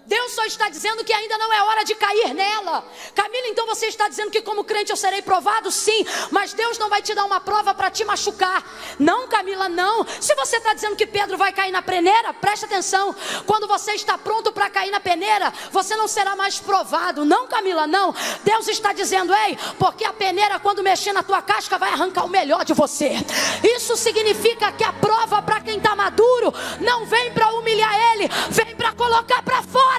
Deus só está dizendo que ainda não é hora de cair nela. Camila, então você está dizendo que como crente eu serei provado? Sim, mas Deus não vai te dar uma prova para te machucar. Não, Camila, não. Se você está dizendo que Pedro vai cair na peneira, preste atenção. Quando você está pronto para cair na peneira, você não será mais provado. Não, Camila, não. Deus está dizendo: ei, porque a peneira, quando mexer na tua casca, vai arrancar o melhor de você. Isso significa que a prova para quem está maduro não vem para humilhar ele, vem para colocar para fora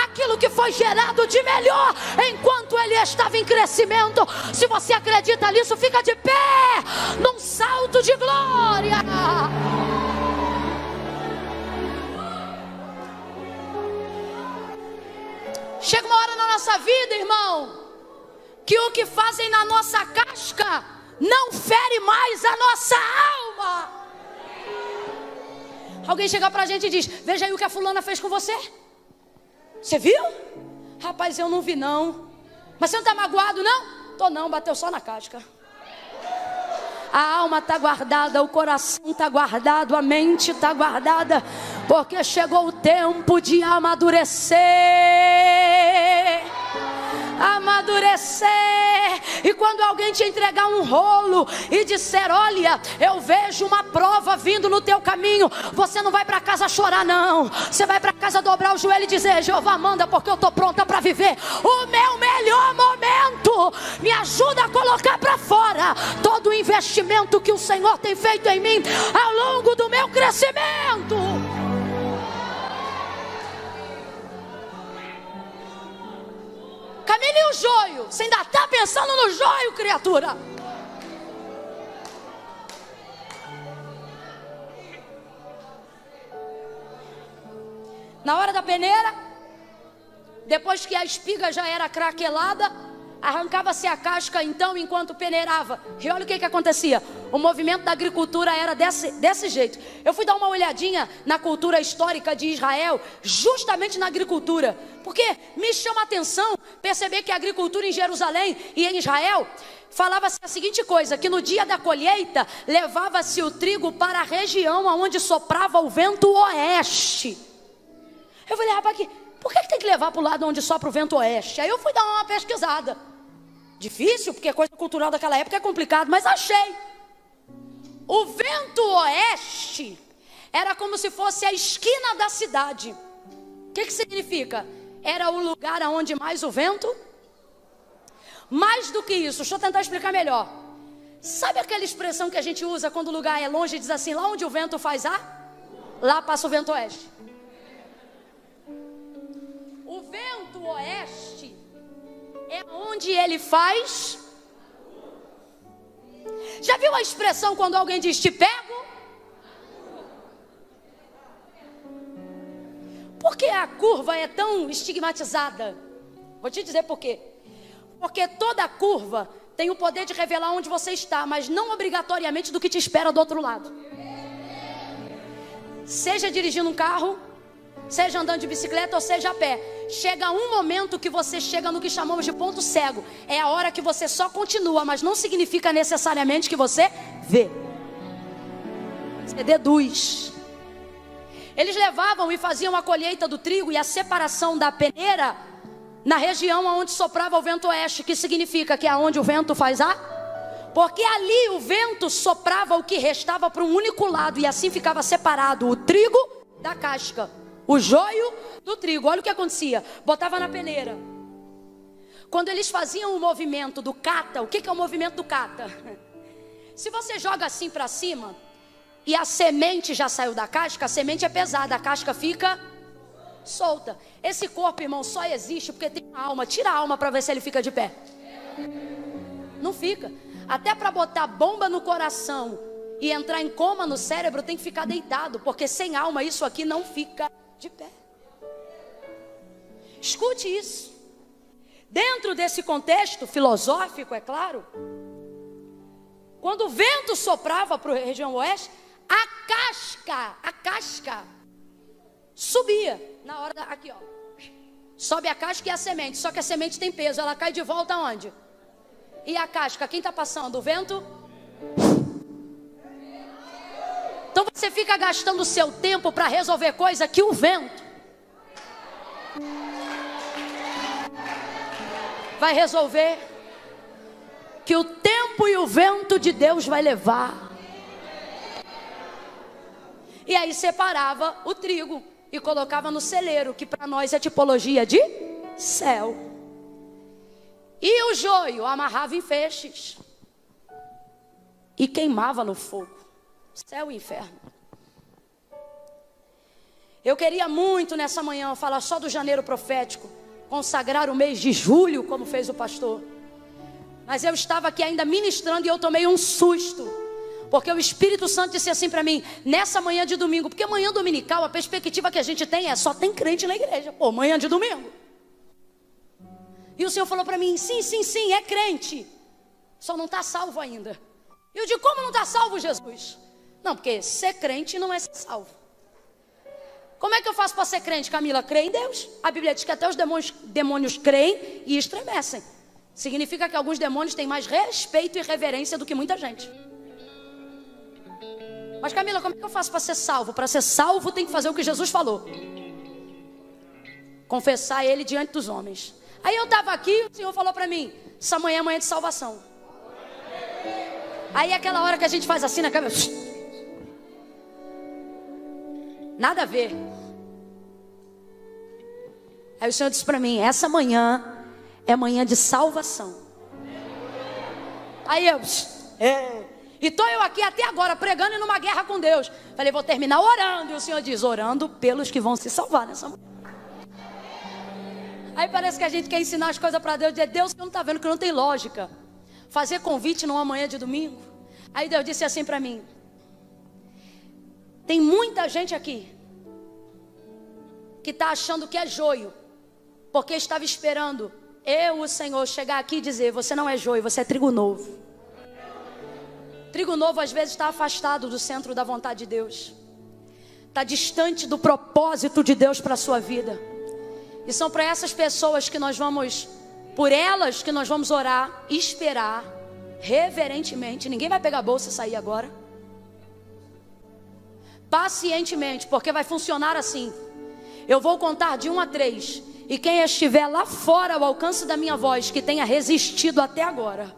aquilo que foi gerado de melhor enquanto ele estava em crescimento. Se você acredita nisso, fica de pé num salto de glória. Chega uma hora na nossa vida, irmão, que o que fazem na nossa casca não fere mais a nossa alma. Alguém chega pra gente e diz: veja aí o que a fulana fez com você. Você viu? Rapaz, eu não vi não. Mas você não tá magoado não? Tô não, bateu só na casca. A alma está guardada, o coração está guardado, a mente está guardada, porque chegou o tempo de amadurecer. Amadurecer. E quando alguém te entregar um rolo e disser: olha, eu vejo uma prova vindo no teu caminho, você não vai para casa chorar não. Você vai para casa dobrar o joelho e dizer: Jeová, manda, porque eu estou pronta para viver o meu melhor momento. Me ajuda a colocar para fora todo o investimento que o Senhor tem feito em mim ao longo do meu crescimento. Camille, o joio. Você ainda está pensando no joio, criatura? Na hora da peneira, depois que a espiga já era craquelada, arrancava-se a casca então enquanto peneirava. E olha o que acontecia. O movimento da agricultura era desse jeito. Eu fui dar uma olhadinha na cultura histórica de Israel, justamente na agricultura, porque me chama a atenção perceber que a agricultura em Jerusalém e em Israel falava-se a seguinte coisa: que no dia da colheita levava-se o trigo para a região onde soprava o vento oeste. Eu falei: rapaz, por que tem que levar para o lado onde sopra o vento oeste? Aí eu fui dar uma pesquisada. Difícil, porque a coisa cultural daquela época é complicado, mas achei. O vento oeste era como se fosse a esquina da cidade. O que significa? Era o lugar onde mais o vento. Mais do que isso, deixa eu tentar explicar melhor. Sabe aquela expressão que a gente usa quando o lugar é longe e diz assim: lá onde o vento faz lá passa o vento oeste. O vento oeste é onde ele faz. Já viu a expressão quando alguém diz: te pego? Por que a curva é tão estigmatizada? Vou te dizer por quê. Porque toda curva tem o poder de revelar onde você está, mas não obrigatoriamente do que te espera do outro lado. Seja dirigindo um carro, seja andando de bicicleta ou seja a pé, chega um momento que você chega no que chamamos de ponto cego. É a hora que você só continua, mas não significa necessariamente que você vê. Você deduz. Eles levavam e faziam a colheita do trigo e a separação da peneira na região onde soprava o vento oeste, que significa que é onde o vento faz porque ali o vento soprava o que restava para um único lado, e assim ficava separado o trigo da casca, o joio do trigo. Olha o que acontecia: botava na peneira. Quando eles faziam o movimento do cata, o que é o movimento do cata? Se você joga assim para cima e a semente já saiu da casca, a semente é pesada, a casca fica solta. Esse corpo, irmão, só existe porque tem uma alma. Tira a alma para ver se ele fica de pé. Não fica. Até para botar bomba no coração e entrar em coma no cérebro tem que ficar deitado, porque sem alma isso aqui não fica de pé. Escute isso. Dentro desse contexto filosófico, é claro, quando o vento soprava para a região oeste, a casca subia. Na hora aqui, ó, sobe a casca e a semente. Só que a semente tem peso, ela cai de volta aonde? E a casca, quem está passando? O vento? Então você fica gastando o seu tempo para resolver coisa que o vento vai resolver, que o tempo e o vento de Deus vai levar. E aí separava o trigo e colocava no celeiro, que para nós é tipologia de céu. E o joio amarrava em feixes e queimava no fogo. Céu e inferno. Eu queria muito nessa manhã falar só do janeiro profético, consagrar o mês de julho, como fez o pastor. Mas eu estava aqui ainda ministrando e eu tomei um susto. Porque o Espírito Santo disse assim para mim, nessa manhã de domingo, porque manhã dominical, a perspectiva que a gente tem é só tem crente na igreja. Pô, manhã de domingo. E o Senhor falou para mim, sim, é crente, só não está salvo ainda. E eu digo, como não está salvo, Jesus? Não, porque ser crente não é ser salvo. Como é que eu faço para ser crente, Camila? Crê em Deus. A Bíblia diz que até os demônios creem e estremecem. Significa que alguns demônios têm mais respeito e reverência do que muita gente. Mas Camila, como é que eu faço para ser salvo? Para ser salvo tem que fazer o que Jesus falou. Confessar Ele diante dos homens. Aí eu estava aqui e o Senhor falou para mim, essa manhã é manhã de salvação. Aí aquela hora que a gente faz assim na cabeça, nada a ver. Aí o Senhor disse para mim, essa manhã é manhã de salvação. Aí eu, e estou eu aqui até agora pregando e numa guerra com Deus. Falei, vou terminar orando. E o Senhor diz, orando pelos que vão se salvar nessa manhã. Aí parece que a gente quer ensinar as coisas para Deus. Dizer, Deus, você não está vendo que não tem lógica fazer convite numa manhã de domingo. Aí Deus disse assim para mim, tem muita gente aqui que está achando que é joio, porque estava esperando eu, o Senhor, chegar aqui e dizer, você não é joio, você é trigo novo. Trigo novo às vezes está afastado do centro da vontade de Deus, está distante do propósito de Deus para a sua vida. E são para essas pessoas que nós vamos, por elas que nós vamos orar, esperar, reverentemente. Ninguém vai pegar a bolsa e sair agora. Pacientemente, porque vai funcionar assim. Eu vou contar de 1 a 3. E quem estiver lá fora ao alcance da minha voz, que tenha resistido até agora.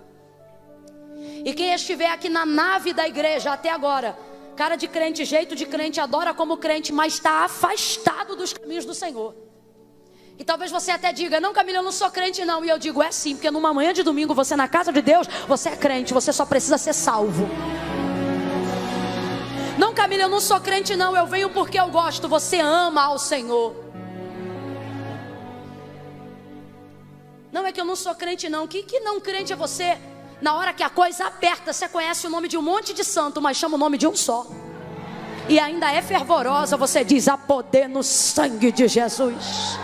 E quem estiver aqui na nave da igreja até agora, cara de crente, jeito de crente, adora como crente, mas está afastado dos caminhos do Senhor. E talvez você até diga, não, Camila, eu não sou crente não. E eu digo, é sim, porque numa manhã de domingo, você na casa de Deus, você é crente, você só precisa ser salvo. Não, Camila, eu não sou crente não, eu venho porque eu gosto. Você ama ao Senhor. Não, é que eu não sou crente não. Que não crente é você? Na hora que a coisa aperta, você conhece o nome de um monte de santo, mas chama o nome de um só. E ainda é fervorosa, você diz, há poder no sangue de Jesus.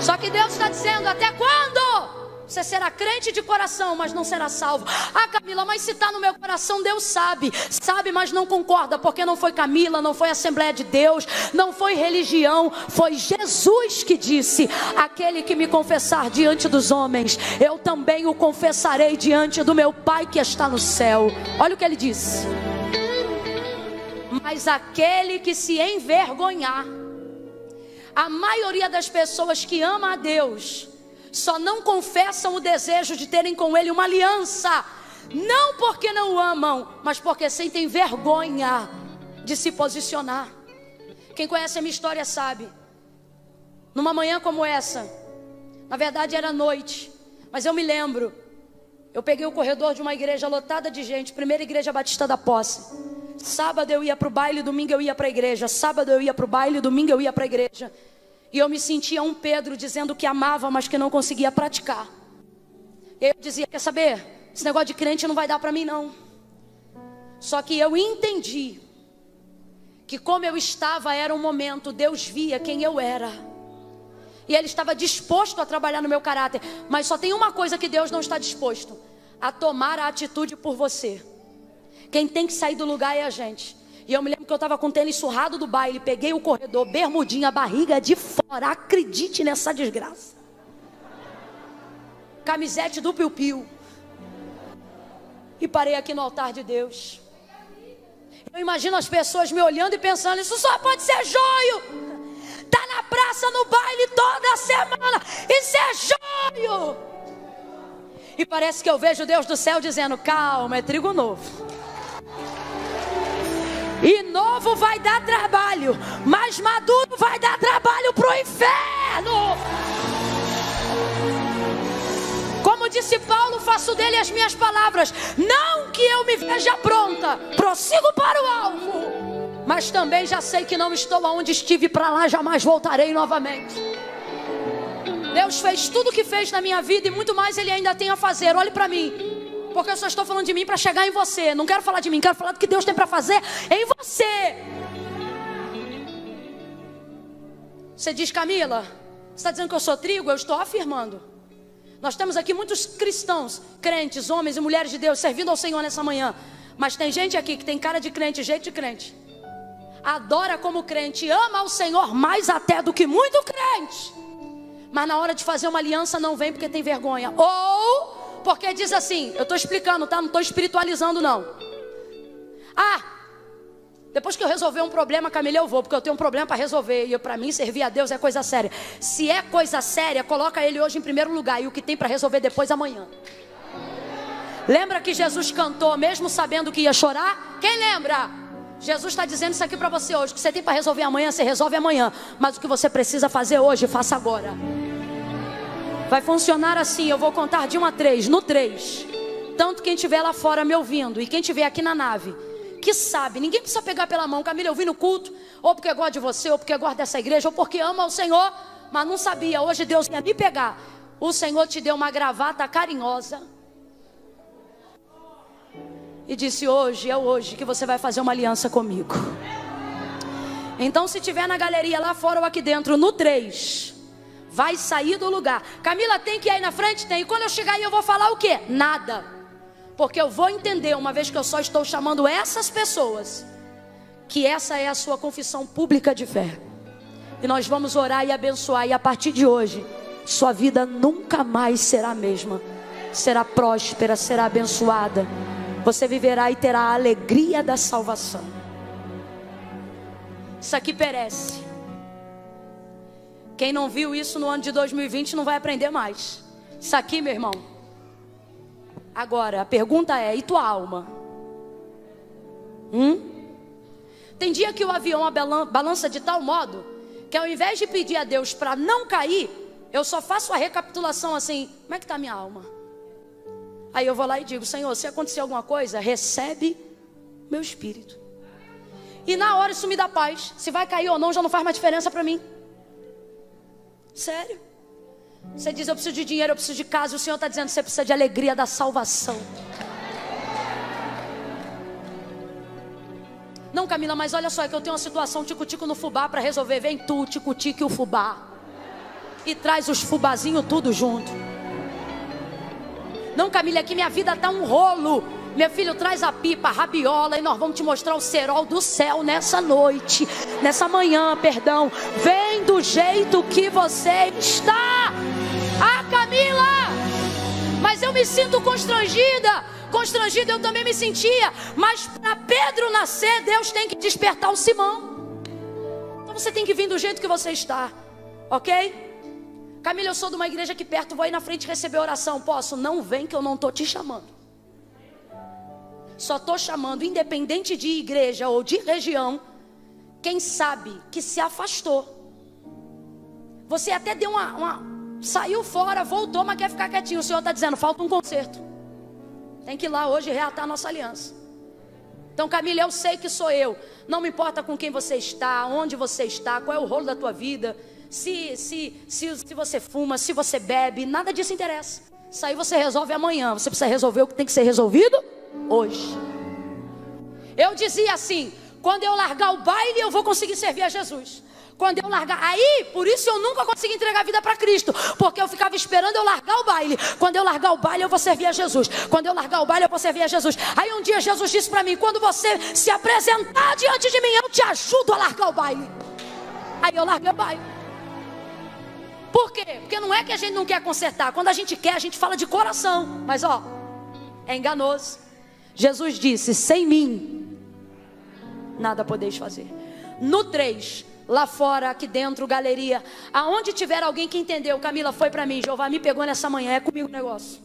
Só que Deus está dizendo, até quando? Você será crente de coração, mas não será salvo. Ah, Camila, mas se está no meu coração, Deus sabe. Sabe, mas não concorda, porque não foi Camila, não foi Assembleia de Deus, não foi religião. Foi Jesus que disse, aquele que me confessar diante dos homens, eu também o confessarei diante do meu Pai que está no céu. Olha o que ele disse. Mas aquele que se envergonhar, a maioria das pessoas que ama a Deus só não confessam o desejo de terem com Ele uma aliança, não porque não o amam, mas porque sentem vergonha de se posicionar. Quem conhece a minha história sabe. Numa manhã como essa, na verdade era noite, mas eu me lembro, eu peguei o corredor de uma igreja lotada de gente, primeira igreja batista da Posse. Sábado eu ia para o baile, domingo eu ia para a igreja. Sábado eu ia para o baile, domingo eu ia para a igreja. E eu me sentia um Pedro dizendo que amava, mas que não conseguia praticar. E eu dizia, quer saber? Esse negócio de crente não vai dar para mim não. Só que eu entendi que como eu estava era um momento, Deus via quem eu era. E Ele estava disposto a trabalhar no meu caráter. Mas só tem uma coisa que Deus não está disposto: a tomar a atitude por você. Quem tem que sair do lugar é a gente. E eu me lembro que eu estava com o tênis surrado do baile, peguei o corredor, bermudinha, barriga de fora, acredite nessa desgraça. Camisete do piu-piu. E parei aqui no altar de Deus. Eu imagino as pessoas me olhando e pensando, isso só pode ser joio. Tá na praça, no baile toda semana, isso é joio. E parece que eu vejo Deus do céu dizendo, calma, é trigo novo. E novo vai dar trabalho, mas maduro vai dar trabalho pro inferno. Como disse Paulo, faço dele as minhas palavras. Não que eu me veja pronta, prossigo para o alvo, mas também já sei que não estou aonde estive, para lá jamais voltarei novamente. Deus fez tudo o que fez na minha vida e muito mais Ele ainda tem a fazer. Olhe para mim, porque eu só estou falando de mim para chegar em você. Não quero falar de mim, quero falar do que Deus tem para fazer em você. Você diz, Camila, você está dizendo que eu sou trigo? Eu estou afirmando Nós temos aqui muitos cristãos, crentes, homens e mulheres de Deus, servindo ao Senhor nessa manhã. Mas tem gente aqui que tem cara de crente, jeito de crente. Adora como crente, ama ao Senhor mais até do que muito crente. Mas na hora de fazer uma aliança não vem porque tem vergonha. Ou porque diz assim, eu estou explicando, tá? Não estou espiritualizando não. Depois que eu resolver um problema, Camila, eu vou, porque eu tenho um problema para resolver. E para mim, servir a Deus é coisa séria. Se é coisa séria, coloca Ele hoje em primeiro lugar. E o que tem para resolver depois, amanhã. Lembra que Jesus cantou, mesmo sabendo que ia chorar? Quem lembra? Jesus está dizendo isso aqui para você hoje. O que você tem para resolver amanhã, você resolve amanhã. Mas o que você precisa fazer hoje, faça agora. Vai funcionar assim, eu vou contar de 1 a 3. No 3, tanto quem estiver lá fora me ouvindo e quem estiver aqui na nave, que sabe, ninguém precisa pegar pela mão. Camila, eu vim no culto, ou porque gosta de você, ou porque gosta dessa igreja, ou porque ama o Senhor, mas não sabia, hoje Deus ia me pegar. O Senhor te deu uma gravata carinhosa e disse, hoje é hoje que você vai fazer uma aliança comigo. Então se tiver na galeria lá fora ou aqui dentro, no 3, vai sair do lugar. Camila, tem que ir aí na frente? Tem. E quando eu chegar aí eu vou falar o quê? Nada. Porque eu vou entender, uma vez que eu só estou chamando essas pessoas, que essa é a sua confissão pública de fé. E nós vamos orar e abençoar. E a partir de hoje, sua vida nunca mais será a mesma. Será próspera, será abençoada. Você viverá e terá a alegria da salvação. Isso aqui perece. Quem não viu isso no ano de 2020 não vai aprender mais. Isso aqui, meu irmão. Agora, a pergunta é, e tua alma? Tem dia que o avião balança de tal modo, que ao invés de pedir a Deus para não cair, eu só faço a recapitulação assim, como é que está a minha alma? Aí eu vou lá e digo, Senhor, se acontecer alguma coisa, recebe meu espírito. E na hora isso me dá paz. Se vai cair ou não, já não faz mais diferença para mim. Sério. Você diz, eu preciso de dinheiro, eu preciso de casa. O Senhor está dizendo, você precisa de alegria da salvação. Não, Camila, mas olha só, é que eu tenho uma situação tico-tico no fubá para resolver. Vem tu, tico-tico e o fubá, e traz os fubazinhos tudo junto. Não, Camila, é que minha vida está um rolo. Meu filho, traz a pipa, a rabiola, e nós vamos te mostrar o cerol do céu nessa noite, nessa manhã, perdão. Vem do jeito que você está. Camila, mas eu me sinto constrangida. Constrangida eu também me sentia. Mas para Pedro nascer, Deus tem que despertar o Simão. Então você tem que vir do jeito que você está, ok? Camila, eu sou de uma igreja aqui perto, vou aí na frente receber oração. Posso? Não vem que eu não estou te chamando. Só estou chamando, independente de igreja ou de região, quem sabe que se afastou. Você até deu saiu fora, voltou, mas quer ficar quietinho. O Senhor está dizendo, falta um conserto. Tem que ir lá hoje reatar a nossa aliança. Então, Camila, eu sei que sou eu. Não me importa com quem você está, onde você está, qual é o rolo da tua vida. Se você fuma, se você bebe, nada disso interessa. Isso aí você resolve amanhã. Você precisa resolver o que tem que ser resolvido hoje. Eu dizia assim, quando eu largar o baile, eu vou conseguir servir a Jesus. Quando eu largar, aí, por isso eu nunca consegui entregar a vida para Cristo, porque eu ficava esperando eu largar o baile. Quando eu largar o baile, eu vou servir a Jesus. Quando eu largar o baile, eu vou servir a Jesus. Aí um dia Jesus disse para mim, quando você se apresentar diante de mim, eu te ajudo a largar o baile. Aí eu larguei o baile. Por quê? Porque não é que a gente não quer consertar. Quando a gente quer, a gente fala de coração. Mas ó, é enganoso. Jesus disse, sem mim nada podeis fazer. No 3, lá fora, aqui dentro, galeria, aonde tiver alguém que entendeu, Camila, foi para mim, Jeová me pegou nessa manhã, é comigo o negócio.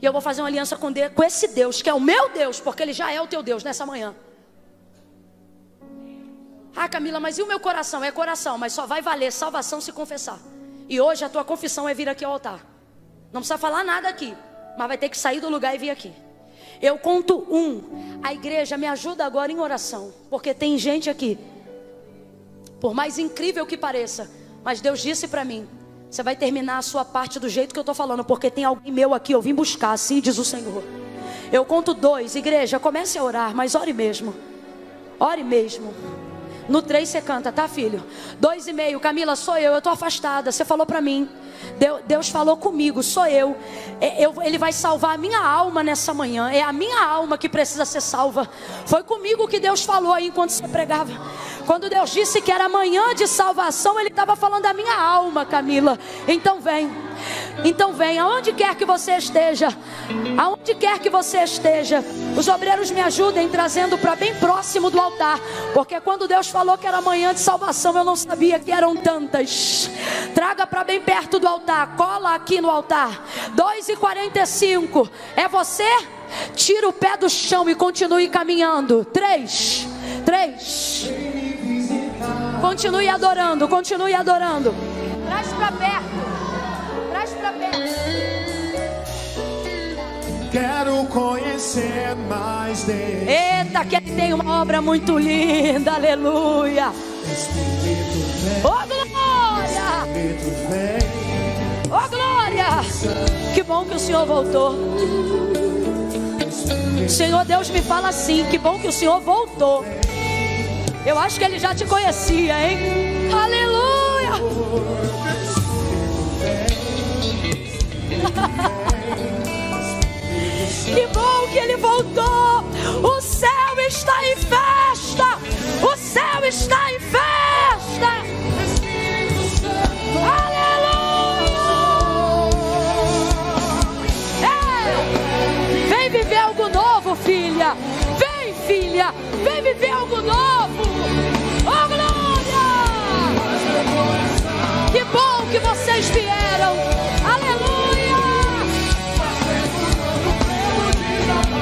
E eu vou fazer uma aliança com esse Deus, que é o meu Deus, porque Ele já é o teu Deus nessa manhã. Camila, mas e o meu coração? É coração, mas só vai valer salvação se confessar. E hoje a tua confissão é vir aqui ao altar. Não precisa falar nada aqui, mas vai ter que sair do lugar e vir aqui. Eu conto 1. A igreja me ajuda agora em oração, porque tem gente aqui, por mais incrível que pareça, mas Deus disse para mim, você vai terminar a sua parte do jeito que eu estou falando, porque tem alguém meu aqui, eu vim buscar, assim diz o Senhor. Eu conto 2, igreja, comece a orar, mas ore mesmo. Ore mesmo. No 3 você canta, tá, filho? 2,5, Camila, sou eu tô afastada. Você falou pra mim. Deus falou comigo, sou eu. Ele vai salvar a minha alma nessa manhã. É a minha alma que precisa ser salva. Foi comigo que Deus falou aí enquanto você pregava. Quando Deus disse que era manhã de salvação, Ele estava falando da minha alma, Camila. Então vem. Então vem, aonde quer que você esteja. Aonde quer que você esteja. Os obreiros me ajudem trazendo para bem próximo do altar. Porque quando Deus falou que era manhã de salvação, eu não sabia que eram tantas. Traga para bem perto do altar. Cola aqui no altar. 2,45. É você? Tira o pé do chão e continue caminhando. 3. Continue adorando, continue adorando. Traz para perto. Traz para perto. Quero conhecer mais dele. Eita, que ele tem uma obra muito linda, aleluia. Oh glória! Oh glória! Que bom que o Senhor voltou. Senhor Deus me fala assim, que bom que o Senhor voltou. Eu acho que Ele já te conhecia, hein? Aleluia! Que bom que Ele voltou. O céu está em festa. O céu está em festa. Aleluia! Vem viver algo novo, filha. Vem, filha. Vem viver algo novo. Oh, glória! Que bom que vocês vieram. Aleluia!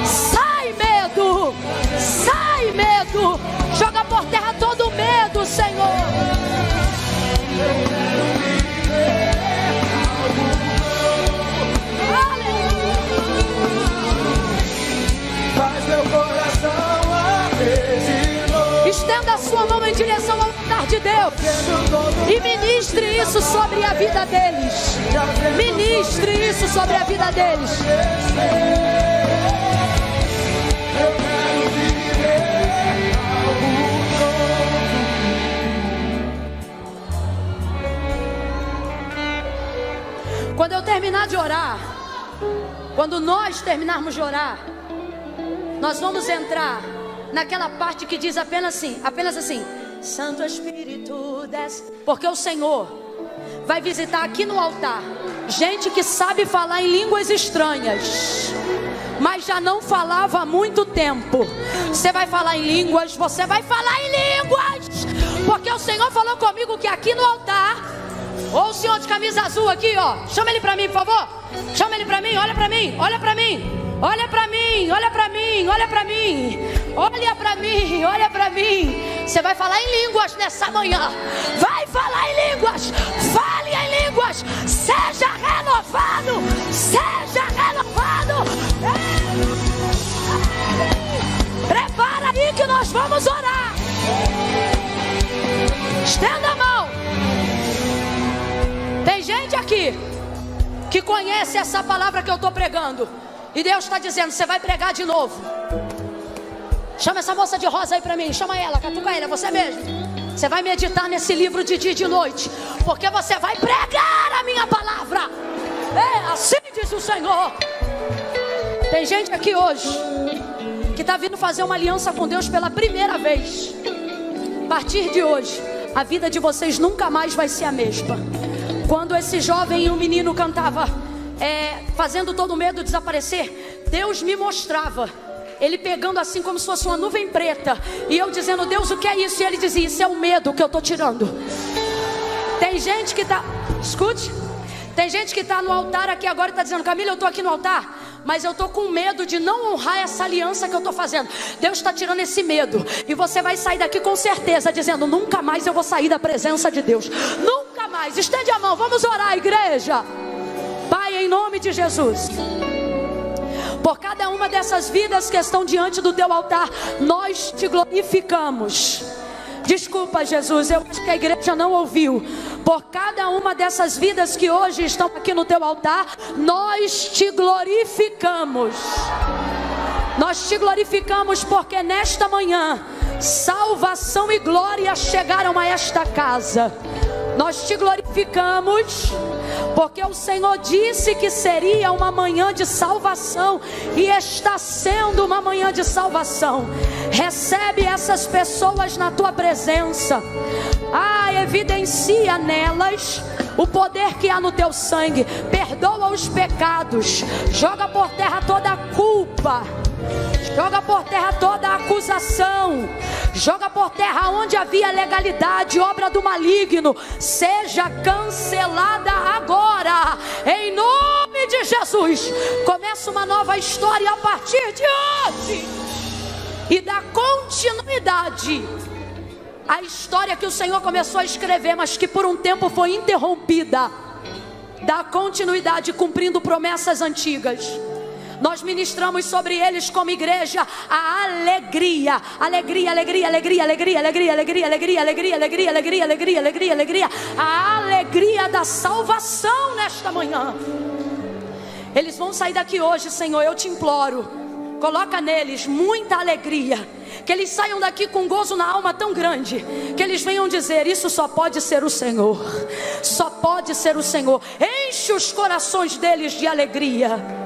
Sai medo! Sai medo! Joga por terra todo medo, Senhor! Aleluia! Faz meu coração arder de novo. Estenda a sua mão em direção ao altar de Deus e ministre isso sobre a vida deles. Ministre isso sobre a vida deles. Quando eu terminar de orar, quando nós terminarmos de orar, nós vamos entrar naquela parte que diz apenas assim, Santo Espírito desce. Porque o Senhor vai visitar aqui no altar gente que sabe falar em línguas estranhas, mas já não falava há muito tempo. Você vai falar em línguas, você vai falar em línguas, porque o Senhor falou comigo que aqui no altar, ou o senhor de camisa azul aqui, ó, chama ele pra mim, por favor. Chama ele pra mim, olha pra mim, olha pra mim. Olha pra mim, olha pra mim, olha pra mim. Olha pra mim, olha pra mim. Você vai falar em línguas nessa manhã. Vai falar em línguas. Fale em línguas. Seja renovado. Seja renovado. Prepara aí que nós vamos orar. Estenda a mão. Tem gente aqui que conhece essa palavra que eu estou pregando. E Deus está dizendo, você vai pregar de novo. Chama essa moça de rosa aí para mim. Chama ela, catuca ela, é você mesmo. Você vai meditar nesse livro de dia e de noite, porque você vai pregar a minha palavra. É, assim diz o Senhor. Tem gente aqui hoje que está vindo fazer uma aliança com Deus pela primeira vez. A partir de hoje, a vida de vocês nunca mais vai ser a mesma. Quando esse jovem e o menino cantava, fazendo todo medo desaparecer, Deus me mostrava ele pegando assim como se fosse uma nuvem preta, e eu dizendo, Deus, o que é isso? E ele dizia, isso é o medo que eu estou tirando. Tem gente que está, escute, tem gente que está no altar aqui agora e está dizendo, Camila, eu estou aqui no altar, mas eu estou com medo de não honrar essa aliança que eu estou fazendo. Deus está tirando esse medo, e você vai sair daqui com certeza dizendo, nunca mais eu vou sair da presença de Deus, nunca mais. Estende a mão, vamos orar, igreja. Pai, em nome de Jesus, por cada uma dessas vidas que estão diante do teu altar, nós te glorificamos. Desculpa, Jesus, eu acho que a igreja não ouviu. Por cada uma dessas vidas que hoje estão aqui no teu altar, nós te glorificamos. Nós te glorificamos porque nesta manhã salvação e glória chegaram a esta casa. Nós te glorificamos porque o Senhor disse que seria uma manhã de salvação e está sendo uma manhã de salvação. Recebe essas pessoas na tua presença. Evidencia nelas o poder que há no teu sangue. Perdoa os pecados. Joga por terra toda a culpa. Joga por terra toda a acusação. Joga por terra onde havia legalidade, obra do maligno. Seja cancelada agora, em nome de Jesus. Começa uma nova história a partir de hoje. E dá continuidade à história que o Senhor começou a escrever, mas que por um tempo foi interrompida. Dá continuidade cumprindo promessas antigas. Nós ministramos sobre eles como igreja a alegria. Alegria, alegria, alegria, alegria, alegria, alegria, alegria, alegria, alegria, alegria, alegria, alegria, alegria. A alegria da salvação nesta manhã. Eles vão sair daqui hoje, Senhor, eu te imploro. Coloca neles muita alegria. Que eles saiam daqui com gozo na alma tão grande, que eles venham dizer: isso só pode ser o Senhor. Só pode ser o Senhor. Enche os corações deles de alegria.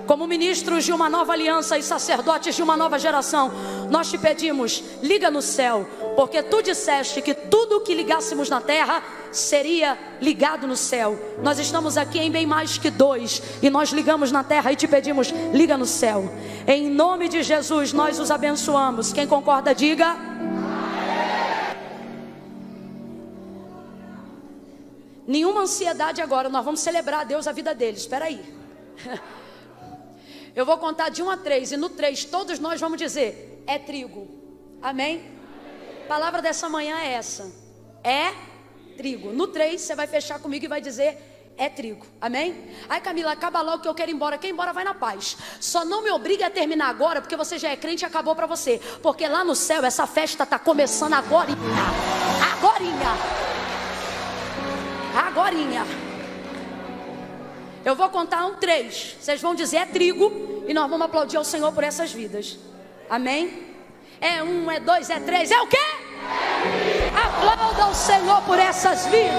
Como ministros de uma nova aliança e sacerdotes de uma nova geração, nós te pedimos, liga no céu, porque tu disseste que tudo o que ligássemos na terra seria ligado no céu. Nós estamos aqui em bem mais que 2 e nós ligamos na terra e te pedimos, liga no céu. Em nome de Jesus nós os abençoamos. Quem concorda diga. Nenhuma ansiedade agora, nós vamos celebrar a Deus a vida deles. Espera aí. Eu vou contar de 1 a 3 e no 3 todos nós vamos dizer: é trigo. Amém? A palavra dessa manhã é essa: é trigo. No 3 você vai fechar comigo e vai dizer: é trigo. Amém? Ai, Camila, acaba logo que eu quero ir embora. Quem ir embora vai na paz. Só não me obrigue a terminar agora, porque você já é crente e acabou para você. Porque lá no céu essa festa está começando agorinha. Agorinha. Agorinha. Eu vou contar 1, 3. Vocês vão dizer: é trigo. E nós vamos aplaudir ao Senhor por essas vidas. Amém? É 1, é 2, é 3. É o quê? Aplauda ao Senhor por essas vidas.